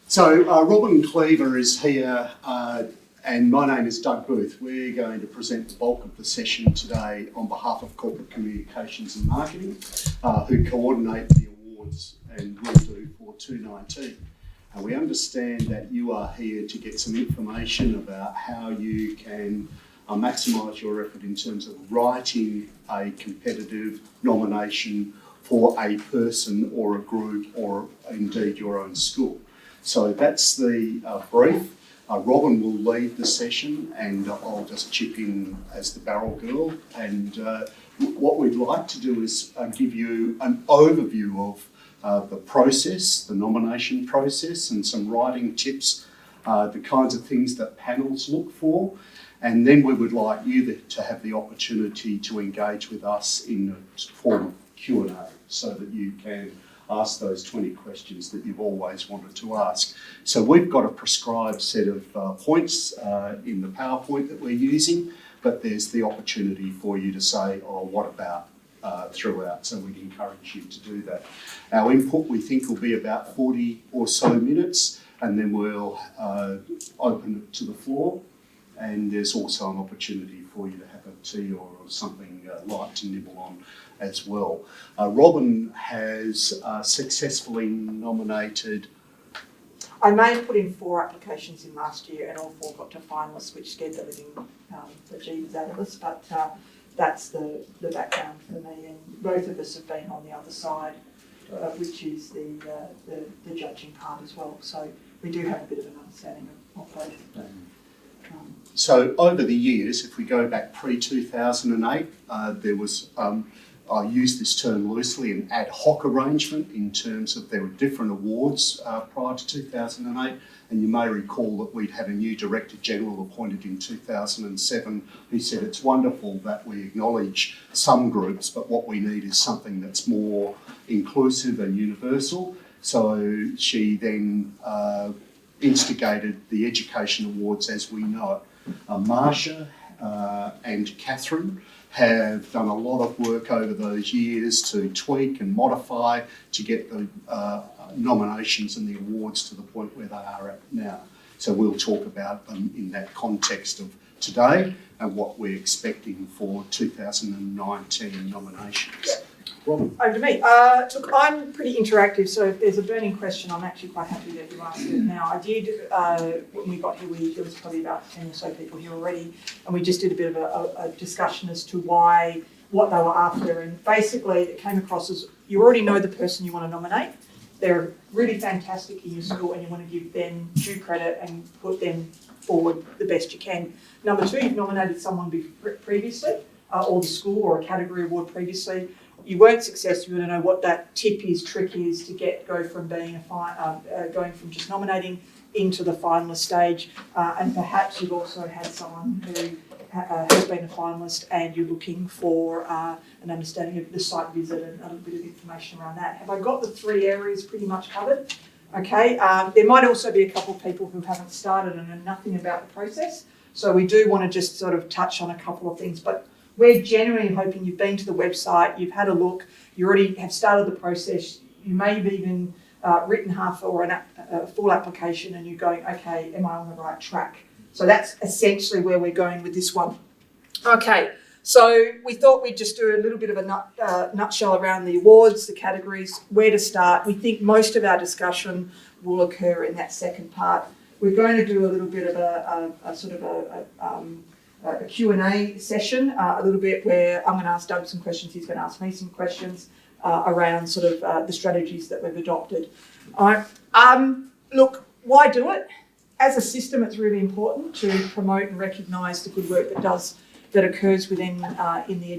So Robin Cleaver is here and my name is Doug Booth. We're going to present the bulk of the session today on behalf of Corporate Communications and Marketing, who coordinate the awards and will do for 219. And we understand that you are here to get some information about how you can maximise your effort in terms of writing a competitive nomination for a person or a group or indeed your own school. So that's the brief. Robin will lead the session and I'll just chip in as the barrel girl. And what we'd like to do is give you an overview of the process, the nomination process, and some writing tips, the kinds of things that panels look for. And then we would like you to have the opportunity to engage with us in the form of Q&A so that you can ask those 20 questions that you've always wanted to ask. So we've got a prescribed set of points in the PowerPoint that we're using, but there's the opportunity for you to say, oh, what about throughout? So we'd encourage you to do that. Our input, we think, will be about 40 or so minutes, and then we'll open it to the floor. And there's also an opportunity for you to have a tea or something light to nibble on as well. Robin has successfully nominated. I may have put in 4 applications in last year and all 4 got to finalists, which scared the living bejeebers out of us, but that's the background for me. And both of us have been on the other side, which is the judging part as well. So we do have a bit of an understanding of both. So over the years, if we go back pre-2008, there was, I use this term loosely, an ad hoc arrangement in terms of there were different awards prior to 2008. And you may recall that we'd had a new Director General appointed in 2007 who said it's wonderful that we acknowledge some groups, but what we need is something that's more inclusive and universal. So she then instigated the Education Awards as we know it. Marsha and Catherine have done a lot of work over those years to tweak and modify to get the nominations and the awards to the point where they are at now. So we'll talk about them in that context of today and what we're expecting for 2019 nominations. Robin. Over to me. Look, I'm pretty interactive, so if there's a burning question, I'm actually quite happy that you asked it now. I did, when we got here, there was probably about 10 or so people here already, and we just did a bit of a discussion as to what they were after, and basically it came across as you already know the person you want to nominate. They're really fantastic in your school and you want to give them due credit and put them forward the best you can. Number 2, you've nominated someone previously, or the school or a category award previously. You weren't successful, you want to know what that trick is to go from being going from just nominating into the finalist stage, and perhaps you've also had someone who has been a finalist and you're looking for an understanding of the site visit and a little bit of information around that. Have I got the 3 areas pretty much covered? Okay, there might also be a couple of people who haven't started and know nothing about the process, so we do want to just sort of touch on a couple of things, but we're genuinely hoping you've been to the website, you've had a look, you already have started the process, you may have even written half or a full application and you're going, okay, am I on the right track? So that's essentially where we're going with this one. Okay, so we thought we'd just do a little bit of a nutshell around the awards, the categories, where to start. We think most of our discussion will occur in that second part. We're going to do a little bit of a Q&A session, a little bit where I'm going to ask Doug some questions, he's going to ask me some questions around sort of the strategies that we've adopted. Look, why do it? As a system, it's really important to promote and recognise the good work that occurs within in the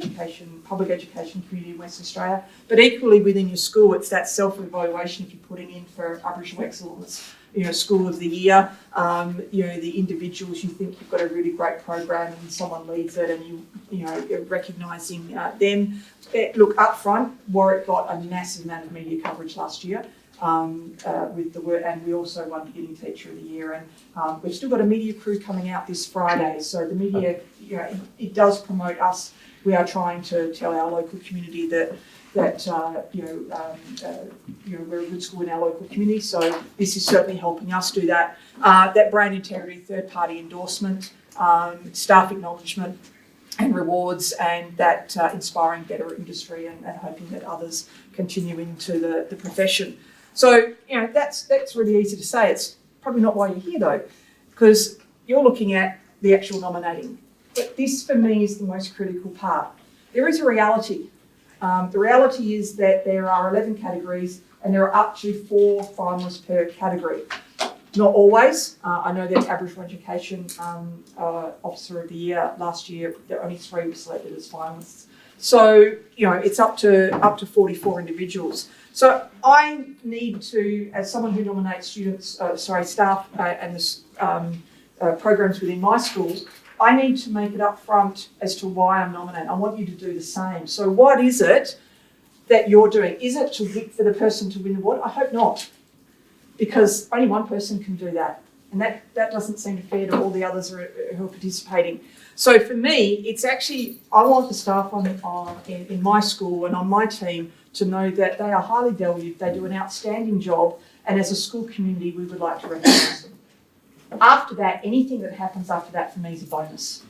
public education community in Western Australia, but equally within your school, it's that self-evaluation if you're putting in for Aboriginal Excellence, School of the Year, the individuals you think you've got a really great program and someone leads it and you're recognising them. Look, up front, Warwick got a massive amount of media coverage last year with the work, and we also won Beginning Teacher of the Year, and we've still got a media crew coming out this Friday, so the media, it does promote us. We are trying to tell our local community that that we're a good school in our local community. So this is certainly helping us do that. That brand integrity, third-party endorsement, staff acknowledgement and rewards, and that inspiring better industry and hoping that others continue into the profession. So, that's really easy to say. It's probably not why you're here though, because you're looking at the actual nominating. But this for me is the most critical part. There is a reality. The reality is that there are 11 categories and there are up to 4 finalists per category. Not always. I know that Aboriginal Education Officer of the Year last year, there only 3 were selected as finalists. So, it's up to 44 individuals. So I need to, as someone who nominates staff and the programs within my school, I need to make it upfront as to why I'm nominating. I want you to do the same. So what is it that you're doing? Is it for the person to win the award? I hope not, because only one person can do that. And that doesn't seem fair to all the others who are participating. So for me, it's actually, I want the staff in my school and on my team to know that they are highly valued, they do an outstanding job, and as a school community, we would like to recognise them. After that, anything that happens after that for me is a bonus.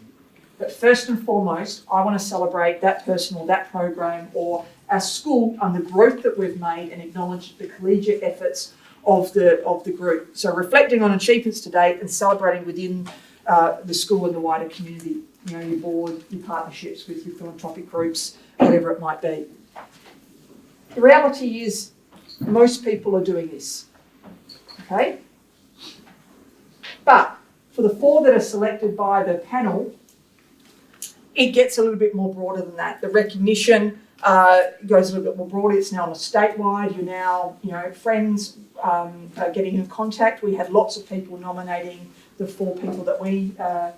But first and foremost, I want to celebrate that person or that program or our school and the growth that we've made and acknowledge the collegiate efforts of the group. So reflecting on achievements to date and celebrating within the school and the wider community, your board, your partnerships with your philanthropic groups, whatever it might be. The reality is most people are doing this, okay? But for the 4 that are selected by the panel, it gets a little bit more broader than that. The recognition goes a little bit more broadly. It's now on a statewide. You're now, friends are getting in contact. We had lots of people nominating the 4 people that we had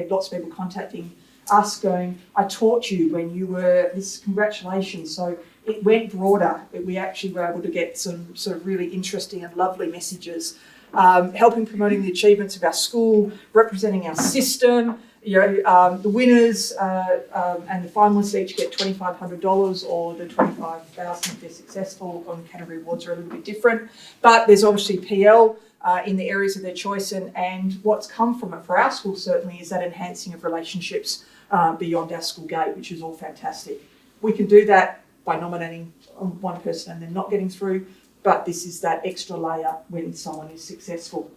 lots of people contacting us going, I taught you when you were this, congratulations. So it went broader. We actually were able to get some sort of really interesting and lovely messages, helping promoting the achievements of our school, representing our system. The winners and the finalists each get $2,500 or the $25,000 if they're successful. On category awards are a little bit different, but there's obviously PL in the areas of their choice, and what's come from it for our school certainly is that enhancing of relationships beyond our school gate, which is all fantastic. We can do that by nominating one person and then not getting through, but this is that extra layer when someone is successful.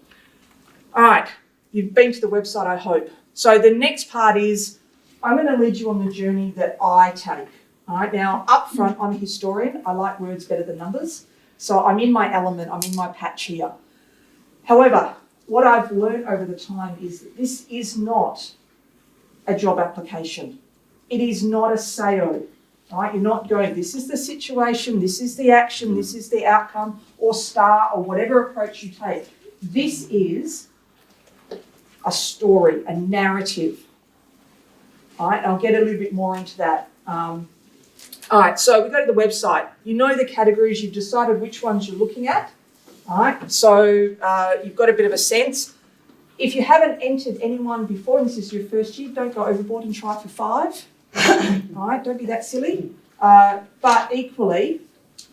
All right, you've been to the website, I hope. So the next part is I'm going to lead you on the journey that I take. All right, now up front, I'm a historian. I like words better than numbers. So I'm in my element, I'm in my patch here. However, what I've learned over the time is that this is not a job application. It is not a SAO. Right? You're not going, this is the situation, this is the action, this is the outcome, or STAR, or whatever approach you take. This is a story, a narrative. All right, I'll get a little bit more into that. All right, so we go to the website. You know the categories, you've decided which ones you're looking at. All right, so you've got a bit of a sense. If you haven't entered anyone before, and this is your first year, don't go overboard and try for 5. All right, don't be that silly. But equally,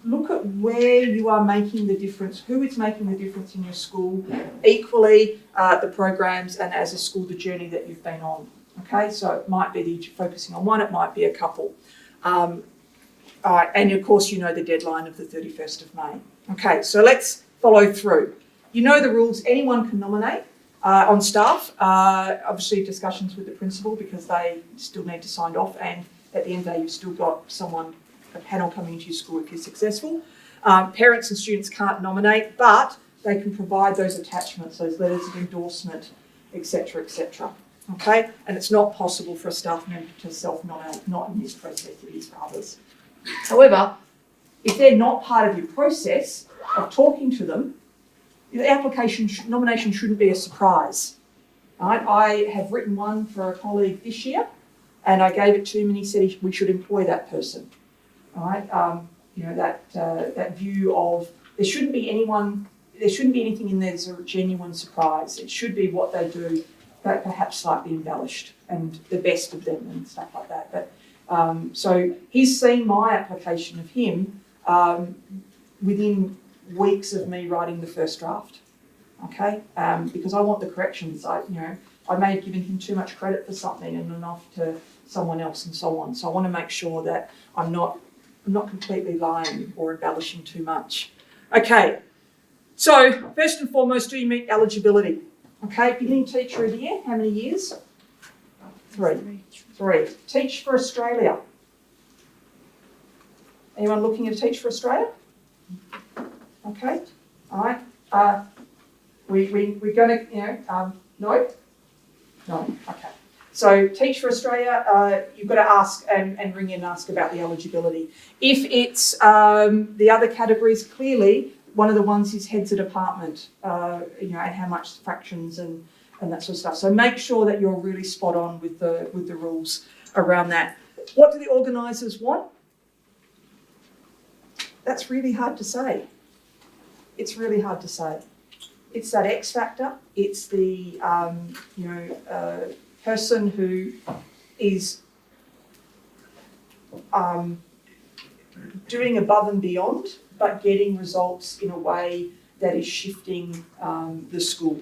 look at where you are making the difference, who is making the difference in your school. Equally, the programs and as a school, the journey that you've been on. Okay, so it might be that you're focusing on one, it might be a couple. All right, and of course, you know the deadline of the 31st of May. Okay, so let's follow through. You know the rules, anyone can nominate. On staff, obviously discussions with the principal because they still need to sign off, and at the end of the day you've still got a panel coming into your school if you're successful. Parents and students can't nominate, but they can provide those attachments, those letters of endorsement, etc., etc. Okay, and it's not possible for a staff member to self-nominate, not in this process, it is for others. However, if they're not part of your process of talking to them, the nomination shouldn't be a surprise. Right? I have written one for a colleague this year, and I gave it to him, and he said we should employ that person. All right? That view of there shouldn't be anything in there that's a genuine surprise. It should be what they do, but perhaps slightly embellished and the best of them and stuff like that. But So he's seen my application of him within weeks of me writing the first draft, okay? Because I want the corrections. I may have given him too much credit for something and enough to someone else and so on. So I want to make sure that I'm not completely lying or embellishing too much. Okay, so first and foremost, do you meet eligibility? Okay, beginning teacher of the year, how many years? 3. Teach for Australia. Anyone looking to teach for Australia? Okay, all right. We're going to, no? No, okay. So Teach for Australia, you've got to ask and ring in and ask about the eligibility. If it's the other categories, clearly one of the ones is heads of department, and how much fractions and that sort of stuff. So make sure that you're really spot on with the rules around that. What do the organisers want? That's really hard to say. It's really hard to say. It's that X factor. It's the person who is doing above and beyond, but getting results in a way that is shifting the school.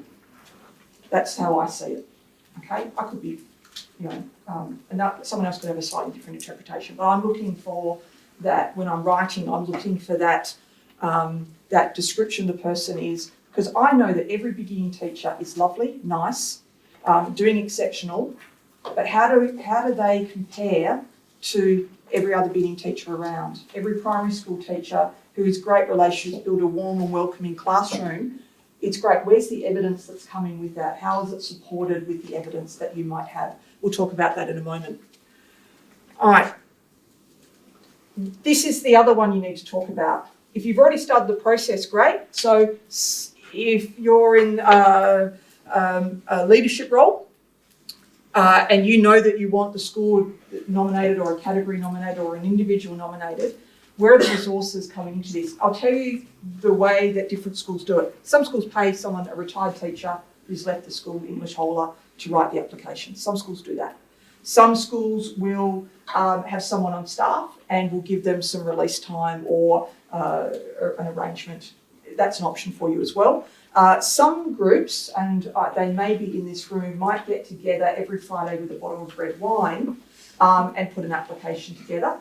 That's how I see it. Okay, I could be, someone else could have a slightly different interpretation, but I'm looking for that when I'm writing. I'm looking for that that description the person is, because I know that every beginning teacher is lovely, nice, doing exceptional, but how do they compare to every other beginning teacher around? Every primary school teacher who is great relations, build a warm and welcoming classroom. It's great. Where's the evidence that's coming with that? How is it supported with the evidence that you might have? We'll talk about that in a moment. All right. This is the other one you need to talk about. If you've already started the process, great. So if you're in a leadership role and you know that you want the school nominated or a category nominated or an individual nominated, where are the resources coming into this? I'll tell you the way that different schools do it. Some schools pay someone, a retired teacher who's left the school, English holer, to write the application. Some schools do that. Some schools will have someone on staff and will give them some release time or an arrangement. That's an option for you as well. Some groups, and they may be in this room, might get together every Friday with a bottle of red wine and put an application together.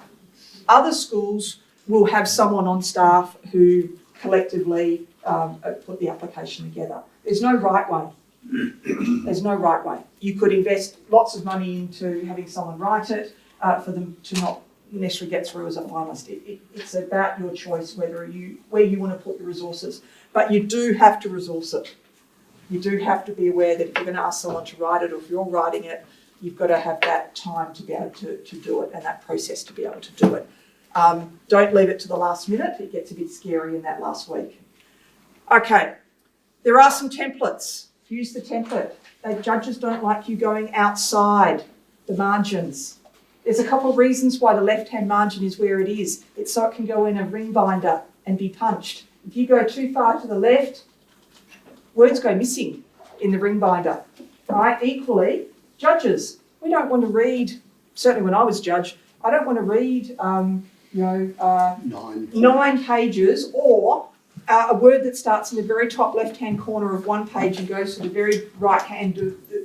Other schools will have someone on staff who collectively put the application together. There's no right way. There's no right way. You could invest lots of money into having someone write it for them to not necessarily get through as a finalist. It's about your choice where you want to put your resources. But you do have to resource it. You do have to be aware that if you're going to ask someone to write it, or if you're writing it, you've got to have that time to be able to do it and that process to be able to do it. Don't leave it to the last minute. It gets a bit scary in that last week. Okay, there are some templates. Use the template. Judges don't like you going outside the margins. There's a couple of reasons why the left-hand margin is where it is. It's so it can go in a ring binder and be punched. If you go too far to the left, words go missing in the ring binder. Right? Equally, judges, we don't want to read, certainly when I was judge, I don't want to read 9 pages or a word that starts in the very top left-hand corner of one page and goes to the very right-hand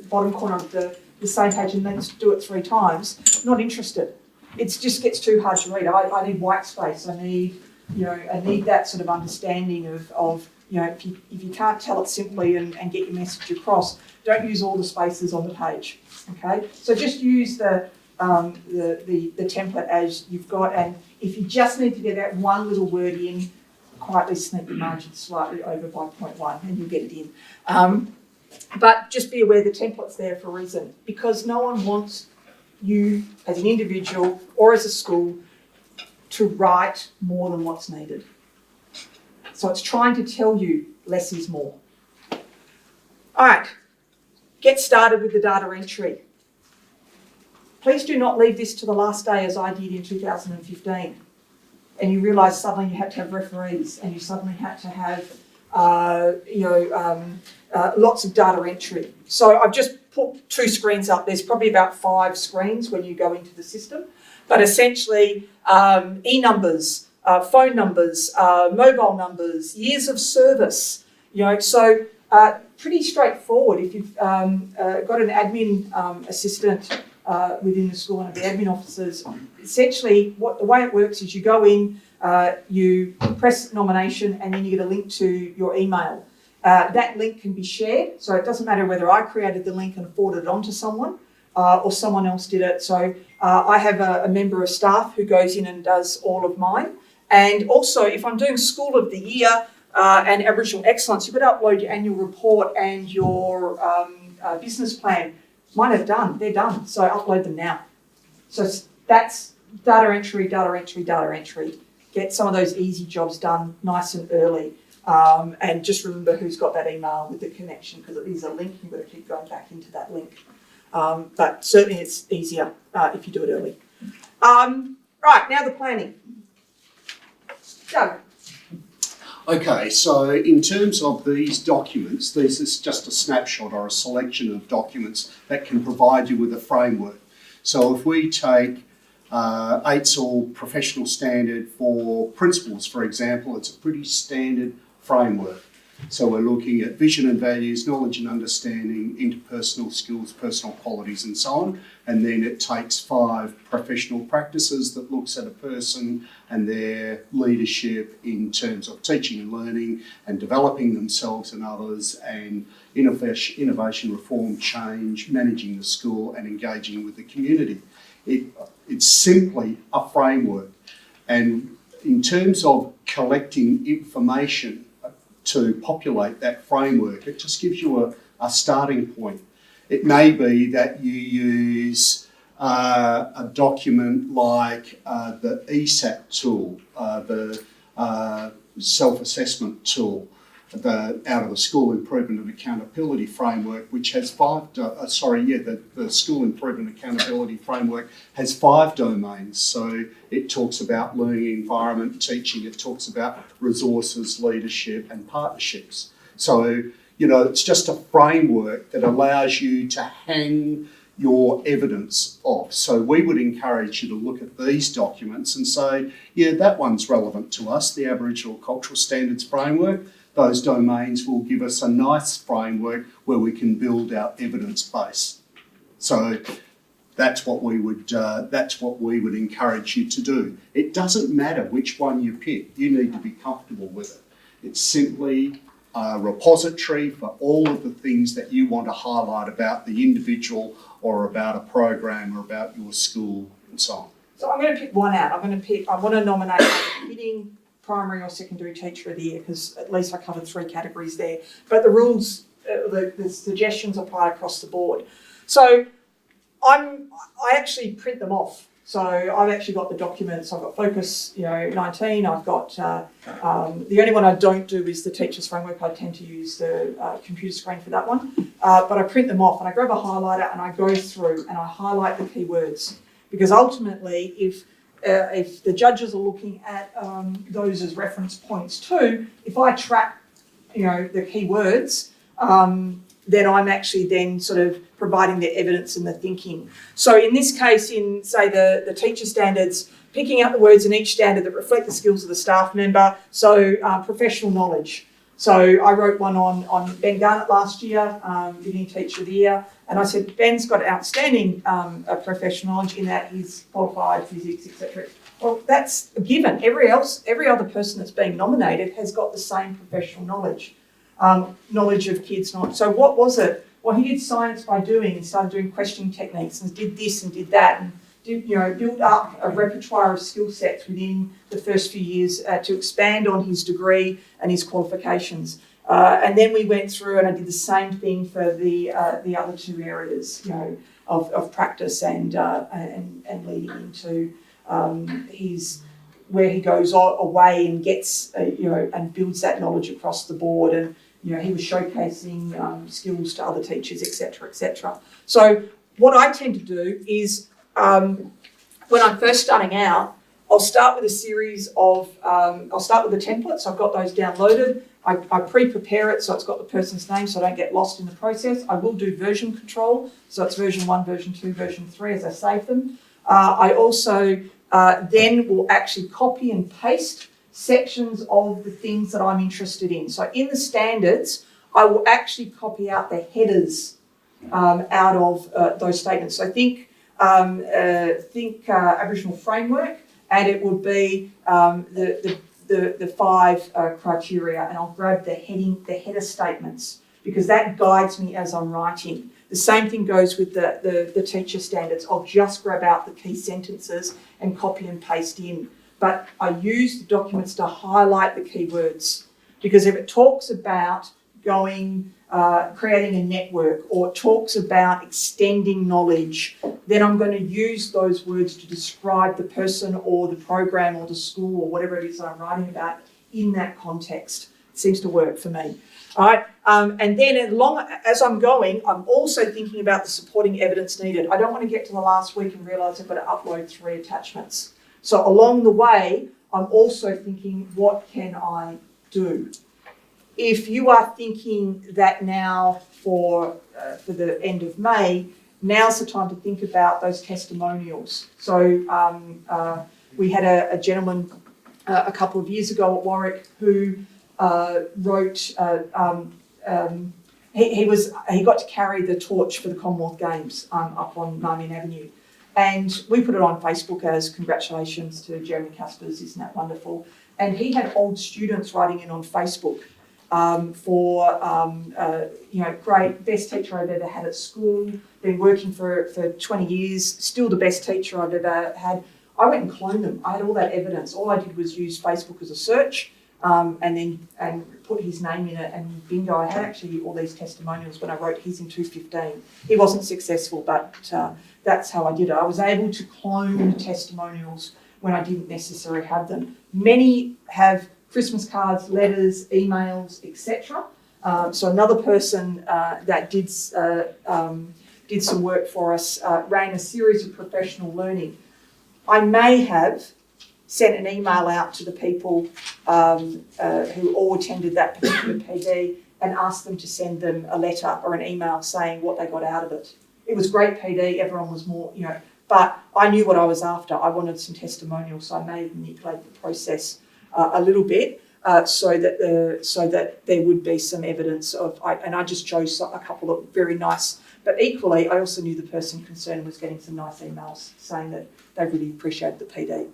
bottom corner of the same page and then do it 3 times. Not interested. It just gets too hard to read. I need white space. I need that sort of understanding of if you can't tell it simply and get your message across, don't use all the spaces on the page. Okay, so just use the template as you've got, and if you just need to get that one little word in, quietly sneak the margin slightly over by 0.1 and you'll get it in. But just be aware the template's there for a reason, because no one wants you as an individual or as a school to write more than what's needed. So it's trying to tell you less is more. All right, get started with the data entry. Please do not leave this to the last day as I did in 2015. And you realise suddenly you had to have referees and you suddenly had to have lots of data entry. So I've just put 2 screens up. There's probably about 5 screens when you go into the system. but essentially e-numbers, phone numbers, mobile numbers, years of service, so pretty straightforward. If you've got an admin assistant within the school, one of the admin officers, essentially the way it works is you go in, you press nomination, and then you get a link to your email. That link can be shared, so it doesn't matter whether I created the link and forwarded it on to someone or someone else did it. So I have a member of staff who goes in and does all of mine. And also, if I'm doing School of the Year and Aboriginal Excellence, you've got to upload your annual report and your business plan. Mine are done, they're done, so I upload them now. So that's data entry, data entry, data entry. Get some of those easy jobs done nice and early. And just remember who's got that email with the connection, because it is a link, you've got to keep going back into that link. But certainly it's easier if you do it early. Right, now the planning. Doug. Okay, so in terms of these documents, this is just a snapshot or a selection of documents that can provide you with a framework. So if we take AITSL professional standard for principals, for example, it's a pretty standard framework. So we're looking at vision and values, knowledge and understanding, interpersonal skills, personal qualities and so on. And then it takes 5 professional practices that looks at a person and their leadership in terms of teaching and learning and developing themselves and others, and innovation, reform, change, managing the school and engaging with the community. It's simply a framework. And in terms of collecting information to populate that framework, it just gives you a starting point. It may be that you use a document like the ESAT tool, the self-assessment tool, out of the School Improvement and Accountability Framework, which has the School Improvement Accountability Framework has 5 domains. So it talks about learning environment, teaching, it talks about resources, leadership and partnerships. So, it's just a framework that allows you to hang your evidence off. So we would encourage you to look at these documents and say, yeah, that one's relevant to us, the Aboriginal Cultural Standards Framework. Those domains will give us a nice framework where we can build our evidence base. So that's what we would encourage you to do. It doesn't matter which one you pick. You need to be comfortable with it. It's simply a repository for all of the things that you want to highlight about the individual or about a program or about your school and so on. So I'm going to pick one out. I want to nominate a fitting primary or secondary teacher of the year, because at least I covered 3 categories there. But the rules, the suggestions apply across the board. So I actually print them off. So I've actually got the documents. I've got Focus, 19. I've got the only one I don't do is the Teachers Framework. I tend to use the computer screen for that one. But I print them off and I grab a highlighter and I go through and I highlight the keywords, because ultimately, if the judges are looking at those as reference points too, if I track, the keywords, then I'm actually then sort of providing the evidence and the thinking. So in this case, in say the teacher standards, picking out the words in each standard that reflect the skills of the staff member. So professional knowledge. So I wrote one on Ben Garnett last year, Beginning Teacher of the Year, and I said Ben's got outstanding professional knowledge in that he's qualified physics, etc. Well, that's a given. Every other person that's being nominated has got the same professional knowledge, knowledge of kids' knowledge. So what was it? Well, he did science by doing and started doing questioning techniques and did this and did that and built up a repertoire of skill sets within the first few years to expand on his degree and his qualifications. And then we went through and I did the same thing for the other 2 areas, of practice and leading into his where he goes away and gets and builds that knowledge across the board. And he was showcasing skills to other teachers, etc., etc. So what I tend to do is when I'm first starting out, I'll start with a series of, I'll start with the templates. I've got those downloaded. I pre-prepare it so it's got the person's name so I don't get lost in the process. I will do version control. So it's version 1, version 2, version 3 as I save them. I also then will actually copy and paste sections of the things that I'm interested in. So in the standards, I will actually copy out the headers out of those statements. So think Aboriginal framework, and it would be the 5 criteria, and I'll grab the header statements, because that guides me as I'm writing. The same thing goes with the teacher standards. I'll just grab out the key sentences and copy and paste in. But I use the documents to highlight the keywords, because if it talks about creating a network, or it talks about extending knowledge, then I'm going to use those words to describe the person or the program or the school or whatever it is that I'm writing about in that context. It seems to work for me. All right, and then as I'm going, I'm also thinking about the supporting evidence needed. I don't want to get to the last week and realise I've got to upload 3 attachments. So along the way, I'm also thinking, what can I do? If you are thinking that now for the end of May, now's the time to think about those testimonials. So we had a gentleman a couple of years ago at Warwick who wrote. He got to carry the torch for the Commonwealth Games up on Marmion Avenue, and we put it on Facebook as congratulations to Jeremy Caspers, isn't that wonderful? And he had old students writing in on Facebook. Great, best teacher I've ever had at school, been working for 20 years, still the best teacher I've ever had. I went and cloned them. I had all that evidence. All I did was use Facebook as a search and put his name in it, and bingo, I had actually all these testimonials when I wrote his in 2015. He wasn't successful, but that's how I did it. I was able to clone testimonials when I didn't necessarily have them. Many have Christmas cards, letters, emails, etc. So another person that did some work for us ran a series of professional learning. I may have sent an email out to the people who all attended that particular PD and asked them to send them a letter or an email saying what they got out of it. It was great PD, everyone was more, but I knew what I was after. I wanted some testimonials, so I may have manipulated the process a little bit so that there would be some evidence of, and I just chose a couple of very nice, but equally I also knew the person concerned was getting some nice emails saying that they really appreciated the PD.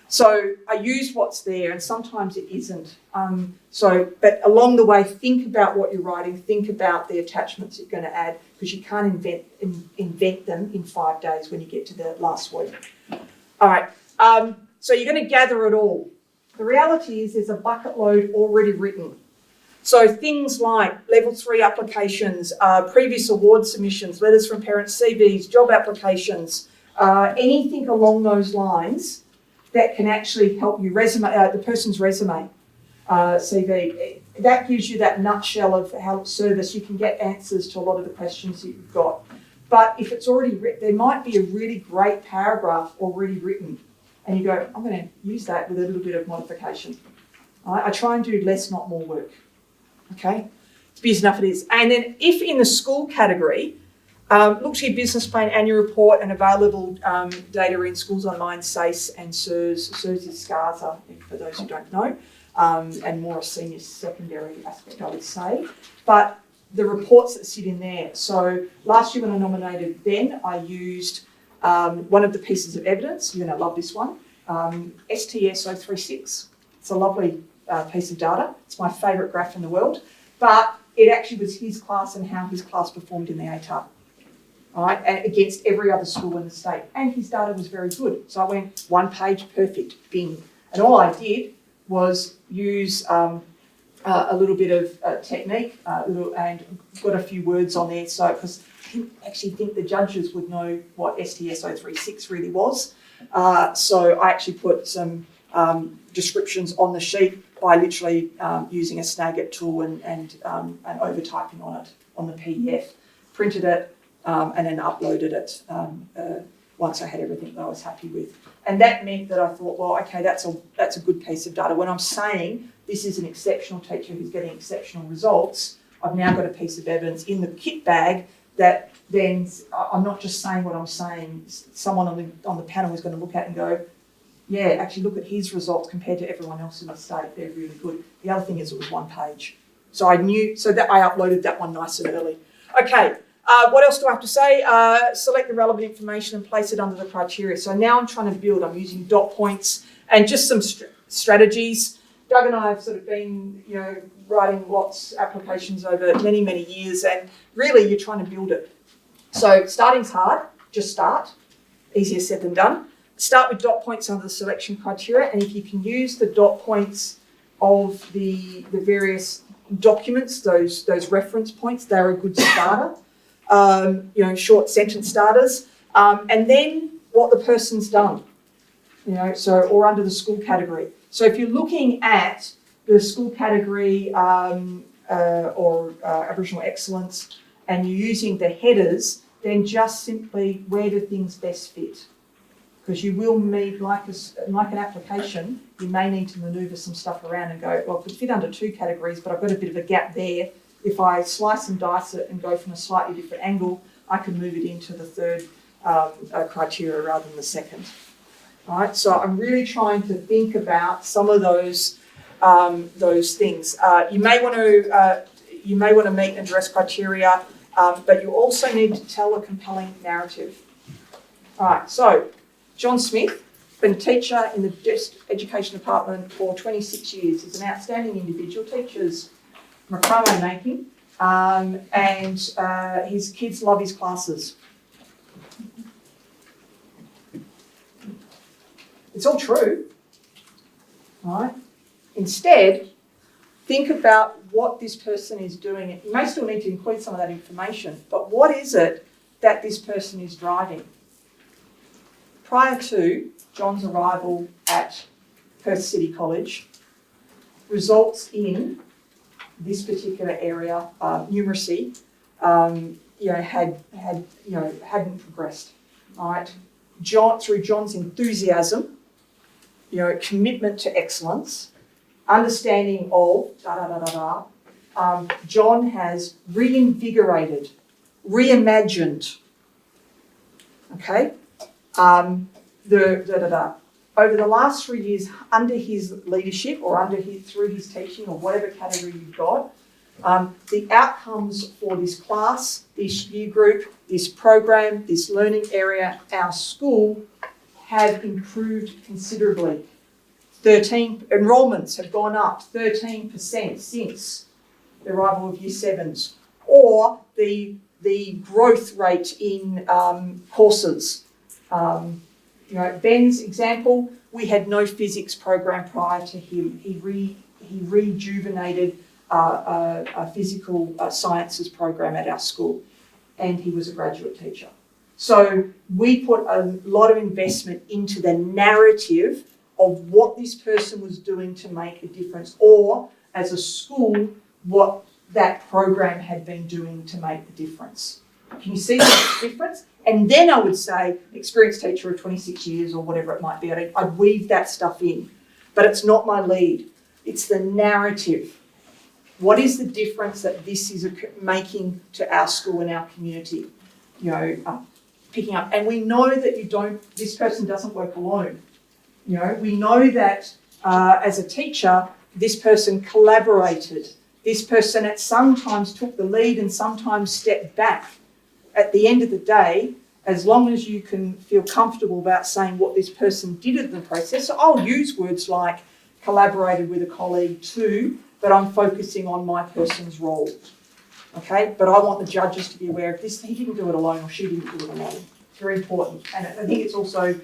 So I use what's there, and sometimes it isn't. But along the way, think about what you're writing, think about the attachments you're going to add, because you can't invent them in 5 days when you get to the last week. All right, so you're going to gather it all. The reality is there's a bucket load already written. So things like level 3 applications, previous award submissions, letters from parents, CVs, job applications, anything along those lines that can actually help you the person's resume, CV. That gives you that nutshell of how it's serviced. You can get answers to a lot of the questions that you've got. But if it's already written, there might be a really great paragraph already written, and you go, I'm going to use that with a little bit of modification. I try and do less, not more work. Okay, it's busy enough it is. And then if in the school category, look to your business plan, annual report, and available data in Schools Online, SACE and SIRS. SIRS is SCASA, for those who don't know, and more a senior secondary aspect, I would say. But the reports that sit in there. So last year when I nominated Ben, I used one of the pieces of evidence. You're going to love this one, STS 036. It's a lovely piece of data. It's my favourite graph in the world. But it actually was his class and how his class performed in the ATAR. All right, and against every other school in the state. And his data was very good. So I went 1 page, perfect, bing. And all I did was use a little bit of technique and got a few words on there. So, because I didn't actually think the judges would know what STS 036 really was. So I actually put some descriptions on the sheet by literally using a Snagit tool and over-typing on it on the PDF. Printed it, and then uploaded it once I had everything that I was happy with. And that meant that I thought, well, okay, that's a good piece of data. When I'm saying this is an exceptional teacher who's getting exceptional results, I've now got a piece of evidence in the kit bag that then I'm not just saying what I'm saying. Someone on the panel is going to look at and go, yeah, actually look at his results compared to everyone else in the state. They're really good. The other thing is it was one page. So I uploaded that one nice and early. Okay, what else do I have to say? Select the relevant information and place it under the criteria. So now I'm trying to build, I'm using dot points and just some strategies. Doug and I have sort of been, writing lots of applications over many, many years, and really you're trying to build it. So starting's hard, just start. Easier said than done. Start with dot points under the selection criteria, and if you can use the dot points of the various documents, those reference points, they're a good starter. Short sentence starters, and then what the person's done, or under the school category. So if you're looking at the school category or Aboriginal excellence and you're using the headers, then just simply where do things best fit? Because you will need, like an application, you may need to manoeuvre some stuff around and go, well, it could fit under two categories, but I've got a bit of a gap there. If I slice and dice it and go from a slightly different angle, I can move it into the third criteria rather than the second. All right, so I'm really trying to think about some of those things. You may want to meet and address criteria, but you also need to tell a compelling narrative. All right, so John Smith, been a teacher in the Education Department for 26 years. He's an outstanding individual, teaches macrame making, and his kids love his classes. It's all true, right? Instead, think about what this person is doing. You may still need to include some of that information, but what is it that this person is driving? Prior to John's arrival at Perth City College, results in this particular area, numeracy, hadn't progressed. All right, through John's enthusiasm, commitment to excellence, understanding of John has reinvigorated, reimagined. Okay, over the last 3 years, under his leadership or through his teaching or whatever category you've got, the outcomes for this class, this year group, this program, this learning area, our school, have improved considerably. 13 enrolments have gone up 13% since the arrival of Year 7s, or the growth rate in courses. Ben's example, we had no physics program prior to him. He rejuvenated a physical sciences program at our school, and he was a graduate teacher. So we put a lot of investment into the narrative of what this person was doing to make a difference, or as a school, what that program had been doing to make the difference. Can you see the difference? And then I would say, experienced teacher of 26 years or whatever it might be, I'd weave that stuff in. But it's not my lead. It's the narrative. What is the difference that this is making to our school and our community? Picking up. And we know that this person doesn't work alone. We know that as a teacher, this person collaborated. This person sometimes took the lead and sometimes stepped back. At the end of the day, as long as you can feel comfortable about saying what this person did in the process, so I'll use words like collaborated with a colleague too, but I'm focusing on my person's role. Okay, but I want the judges to be aware of this. He didn't do it alone or she didn't do it alone. It's very important. And I think it's also,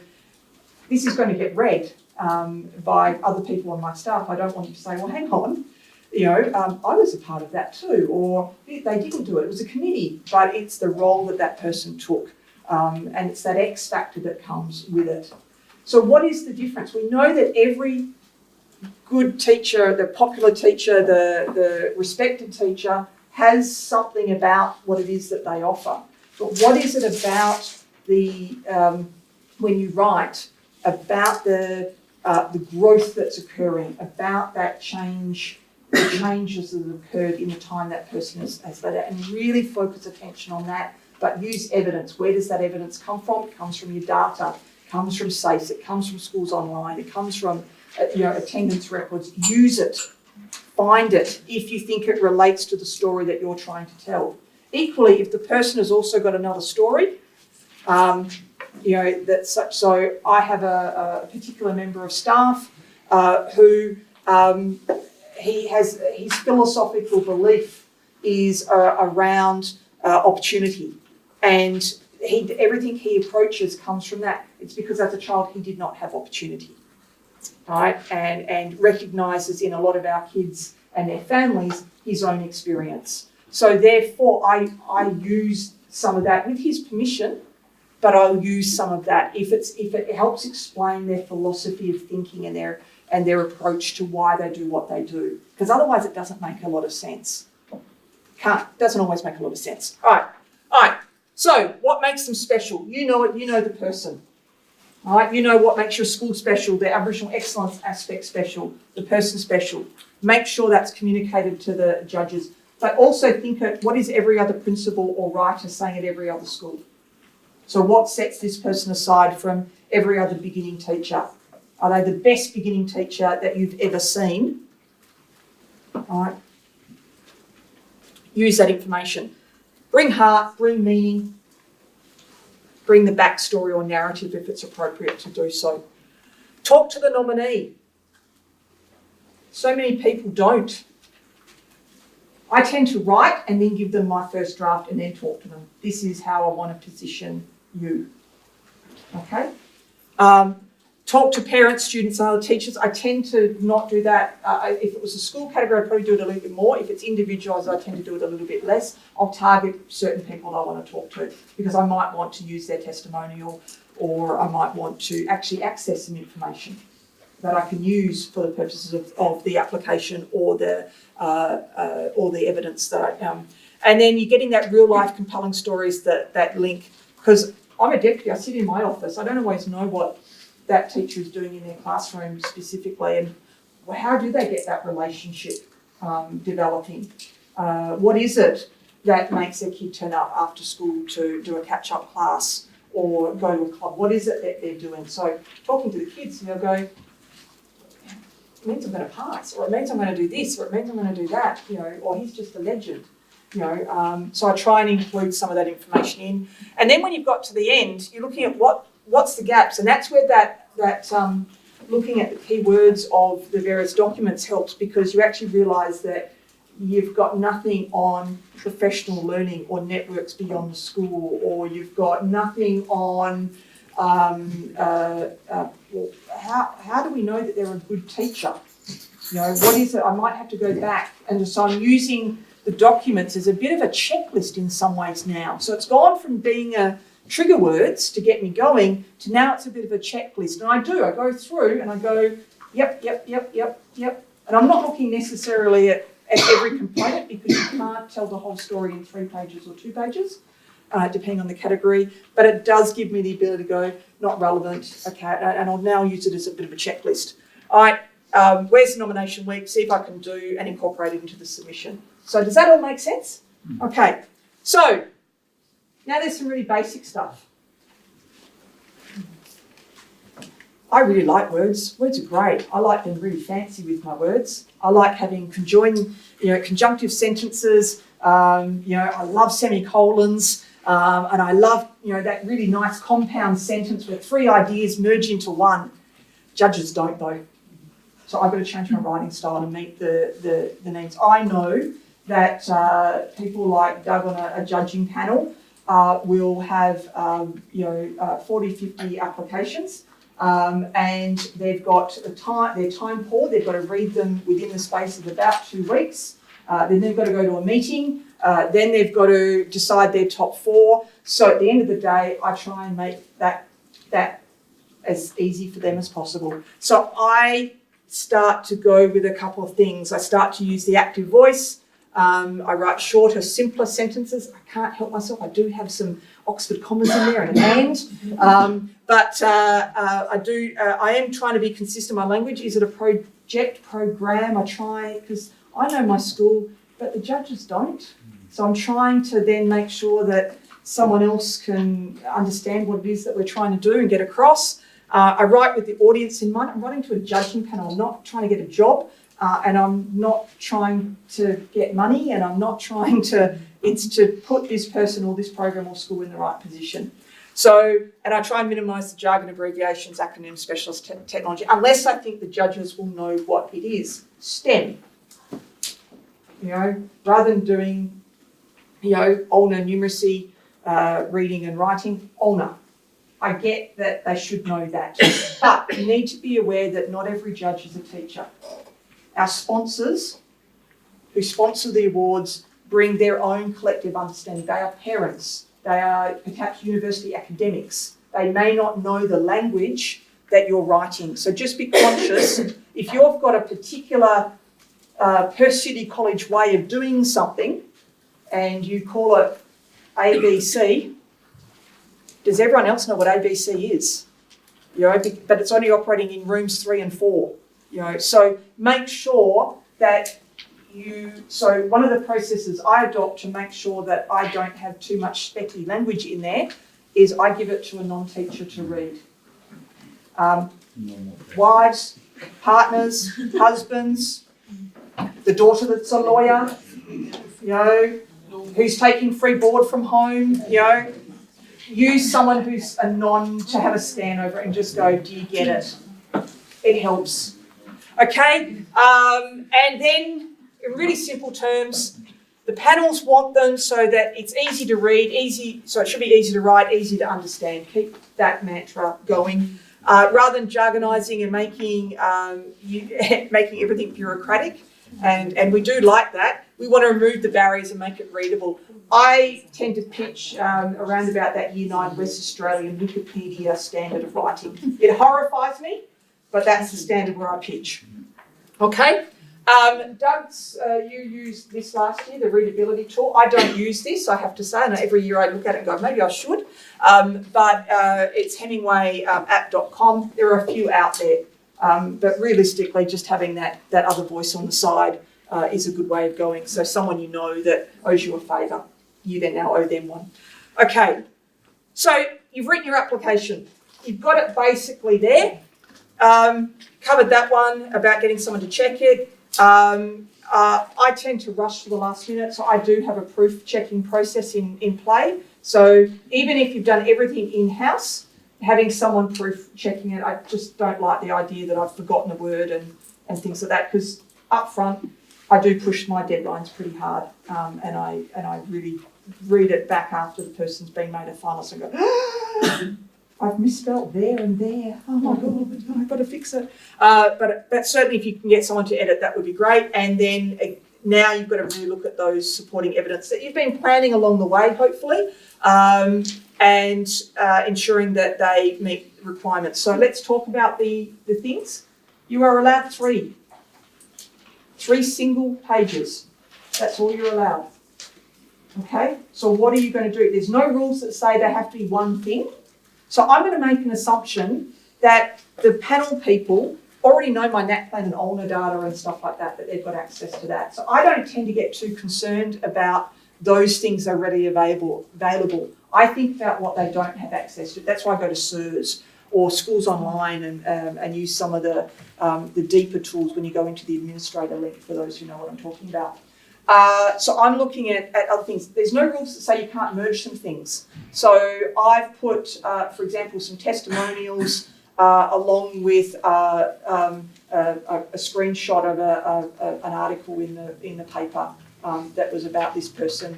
this is going to get read by other people on my staff. I don't want you to say, well, hang on, I was a part of that too, or they didn't do it. It was a committee, but it's the role that person took. And it's that X factor that comes with it. So what is the difference? We know that every good teacher, the popular teacher, the respected teacher has something about what it is that they offer. But what is it about when you write, about the growth that's occurring, about that change the changes that have occurred in the time that person has led it, and really focus attention on that, but use evidence. Where does that evidence come from? It comes from your data, it comes from SACE, it comes from schools online, it comes from attendance records. Use it, find it, if you think it relates to the story that you're trying to tell. Equally, if the person has also got another story, that's such. So I have a particular member of staff who his philosophical belief is around opportunity, and everything he approaches comes from that. It's because as a child he did not have opportunity, right? And recognises in a lot of our kids and their families his own experience. So therefore, I use some of that with his permission, but I'll use some of that if it helps explain their philosophy of thinking and their approach to why they do what they do. Because otherwise, it doesn't make a lot of sense. Doesn't always make a lot of sense. All right. So what makes them special? You know it. You know the person. All right. You know what makes your school special, the Aboriginal excellence aspect special, the person special. Make sure that's communicated to the judges. But also think of what is every other principal or writer saying at every other school. So what sets this person aside from every other beginning teacher? Are they the best beginning teacher that you've ever seen? All right. Use that information. Bring heart, bring meaning, bring the backstory or narrative if it's appropriate to do so. Talk to the nominee. So many people don't. I tend to write and then give them my first draft and then talk to them. This is how I want to position you. Okay? Talk to parents, students and other teachers. I tend to not do that. If it was a school category, I'd probably do it a little bit more. If it's individualised, I tend to do it a little bit less. I'll target certain people I want to talk to because I might want to use their testimonial, or I might want to actually access some information that I can use for the purposes of the application or the evidence that and then you're getting that real life compelling stories that link, because I'm a deputy, I sit in my office, I don't always know what that teacher is doing in their classroom specifically, and how do they get that relationship developing? What is it that makes their kid turn up after school to do a catch-up class or go to a club? What is it that they're doing? So talking to the kids, they'll go, it means I'm going to pass, or it means I'm going to do this, or it means I'm going to do that, or he's just a legend, So I try and include some of that information in. And then when you've got to the end, you're looking at what's the gaps, and that's where that looking at the keywords of the various documents helps, because you actually realise that you've got nothing on professional learning or networks beyond the school, or you've got nothing on how do we know that they're a good teacher? What is it? I might have to go back. And so I'm using the documents as a bit of a checklist in some ways now. So it's gone from being a trigger words to get me going to now it's a bit of a checklist. And I go through and I go, yep. And I'm not looking necessarily at every component, because you can't tell the whole story in 3 pages or 2 pages. Depending on the category, but it does give me the ability to go, not relevant, okay, and I'll now use it as a bit of a checklist. All right, where's the nomination week? See if I can do and incorporate it into the submission. So does that all make sense? Okay, so now there's some really basic stuff. I really like words. Words are great. I like being really fancy with my words. I like having conjunctive sentences. I love semicolons. And I love, that really nice compound sentence where 3 ideas merge into one. Judges don't, though. So I've got to change my writing style to meet the needs. I know that people like Doug on a judging panel will have, 40, 50 applications, and they've got their time poor. They've got to read them within the space of about 2 weeks. Then they've got to go to a meeting. Then they've got to decide their top 4. So at the end of the day, I try and make that as easy for them as possible. So I start to go with a couple of things. I start to use the active voice. I write shorter, simpler sentences. I can't help myself. I do have some Oxford commas in there and and. But I am trying to be consistent in my language. Is it a program? I try, because I know my school, but the judges don't. So I'm trying to then make sure that someone else can understand what it is that we're trying to do and get across. I write with the audience in mind. I'm writing to a judging panel. I'm not trying to get a job, and I'm not trying to get money, and I'm not trying to, it's to put this person or this program or school in the right position. So, and I try and minimise the jargon, abbreviations, acronyms, specialist technology, unless I think the judges will know what it is. STEM, rather than doing, ulnar numeracy, reading and writing, ulnar. I get that they should know that, but you need to be aware that not every judge is a teacher. Our sponsors, who sponsor the awards, bring their own collective understanding. They are parents. They are perhaps university academics. They may not know the language that you're writing. So just be conscious. If you've got a particular Perth City College way of doing something and you call it ABC, does everyone else know what ABC is? But it's only operating in rooms 3 and 4. So make sure that so one of the processes I adopt to make sure that I don't have too much specky language in there is I give it to a non-teacher to read. Wives, partners, husbands, the daughter that's a lawyer, who's taking free board from home, use someone who's a non to have a scan over it and just go, do you get it? It helps. Okay, and then in really simple terms, the panels want them so that it's easy to read, so it should be easy to write, easy to understand. Keep that mantra going. Rather than jargonising and making everything bureaucratic, and we do like that, we want to remove the barriers and make it readable. I tend to pitch around about that Year 9 West Australian Wikipedia standard of writing. It horrifies me, but that's the standard where I pitch. Okay? Doug's, you used this last year, the readability tool. I don't use this, I have to say, and every year I look at it and go, maybe I should. But it's hemingwayapp.com. There are a few out there, but realistically, just having that other voice on the side is a good way of going. So someone you know that owes you a favour, you then now owe them one. Okay, so you've written your application. You've got it basically there. Covered that one about getting someone to check it. I tend to rush to the last minute, so I do have a proof checking process in play. So even if you've done everything in-house, having someone proof checking it, I just don't like the idea that I've forgotten a word and things like that, because up front, I do push my deadlines pretty hard, and I really read it back after the person's been made a finalist and go, I've misspelt there and there. Oh my God, I've got to fix it. But certainly if you can get someone to edit, that would be great. And then now you've got to really look at those supporting evidence that you've been planning along the way, hopefully, and ensuring that they meet requirements. So let's talk about the things. You are allowed 3 single pages. That's all you're allowed. Okay, so what are you going to do? There's no rules that say they have to be one thing. So I'm going to make an assumption that the panel people already know my NAPLAN and ULNA data and stuff like that they've got access to that. So I don't tend to get too concerned about those things are readily available. I think about what they don't have access to. That's why I go to SIRS or Schools Online and use some of the deeper tools when you go into the administrator link, for those who know what I'm talking about. So I'm looking at other things. There's no rules that say you can't merge some things. So I've put, for example, some testimonials along with a screenshot of an article in the paper that was about this person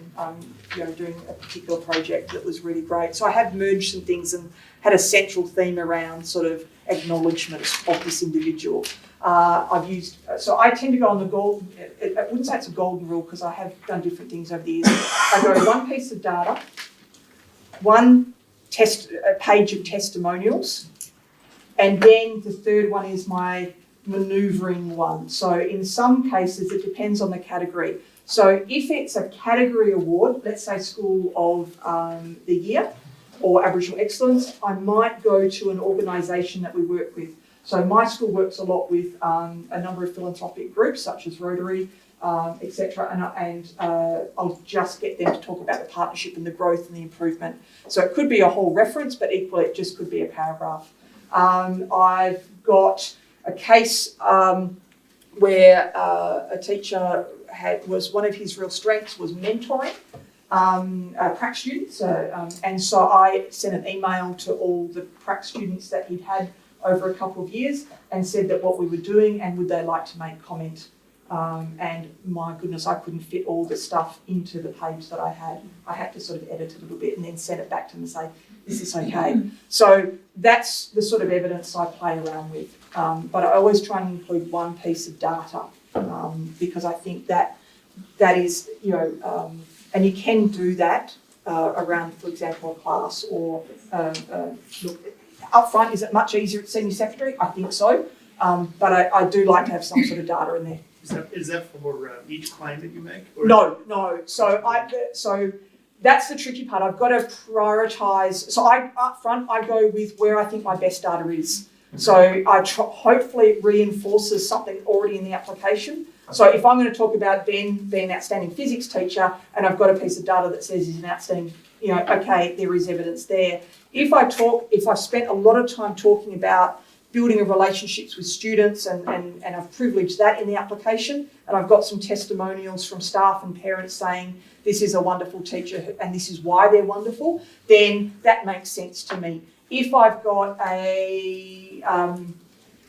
doing a particular project that was really great. So I have merged some things and had a central theme around sort of acknowledgement of this individual. So I tend to go on the golden, I wouldn't say it's a golden rule because I have done different things over the years. I go one piece of data, one page of testimonials, and then the third one is my manoeuvring one. So in some cases, it depends on the category. So if it's a category award, let's say School of the Year or Aboriginal Excellence, I might go to an organisation that we work with. So my school works a lot with a number of philanthropic groups such as Rotary etc. And I'll just get them to talk about the partnership and the growth and the improvement. So it could be a whole reference, but equally it just could be a paragraph. I've got a case where a teacher was one of his real strengths was mentoring prac students, and so I sent an email to all the prac students that he'd had over a couple of years and said that what we were doing and would they like to make comment. And my goodness, I couldn't fit all the stuff into the page that I had. I had to sort of edit a little bit and then send it back to them and say, this is okay. So that's the sort of evidence I play around with. But I always try and include one piece of data because I think that is, and you can do that around, for example, a class or look, up front, is it much easier at senior secondary? I think so. But I do like to have some sort of data in there. Is that for each claim that you make? Or No. So that's the tricky part. I've got to prioritise. So up front, I go with where I think my best data is. So I hopefully it reinforces something already in the application. So if I'm going to talk about Ben being an outstanding physics teacher and I've got a piece of data that says he's an outstanding, okay, there is evidence there. If I've spent a lot of time talking about building of relationships with students and I've privileged that in the application and I've got some testimonials from staff and parents saying this is a wonderful teacher and this is why they're wonderful, then that makes sense to me. If I've got an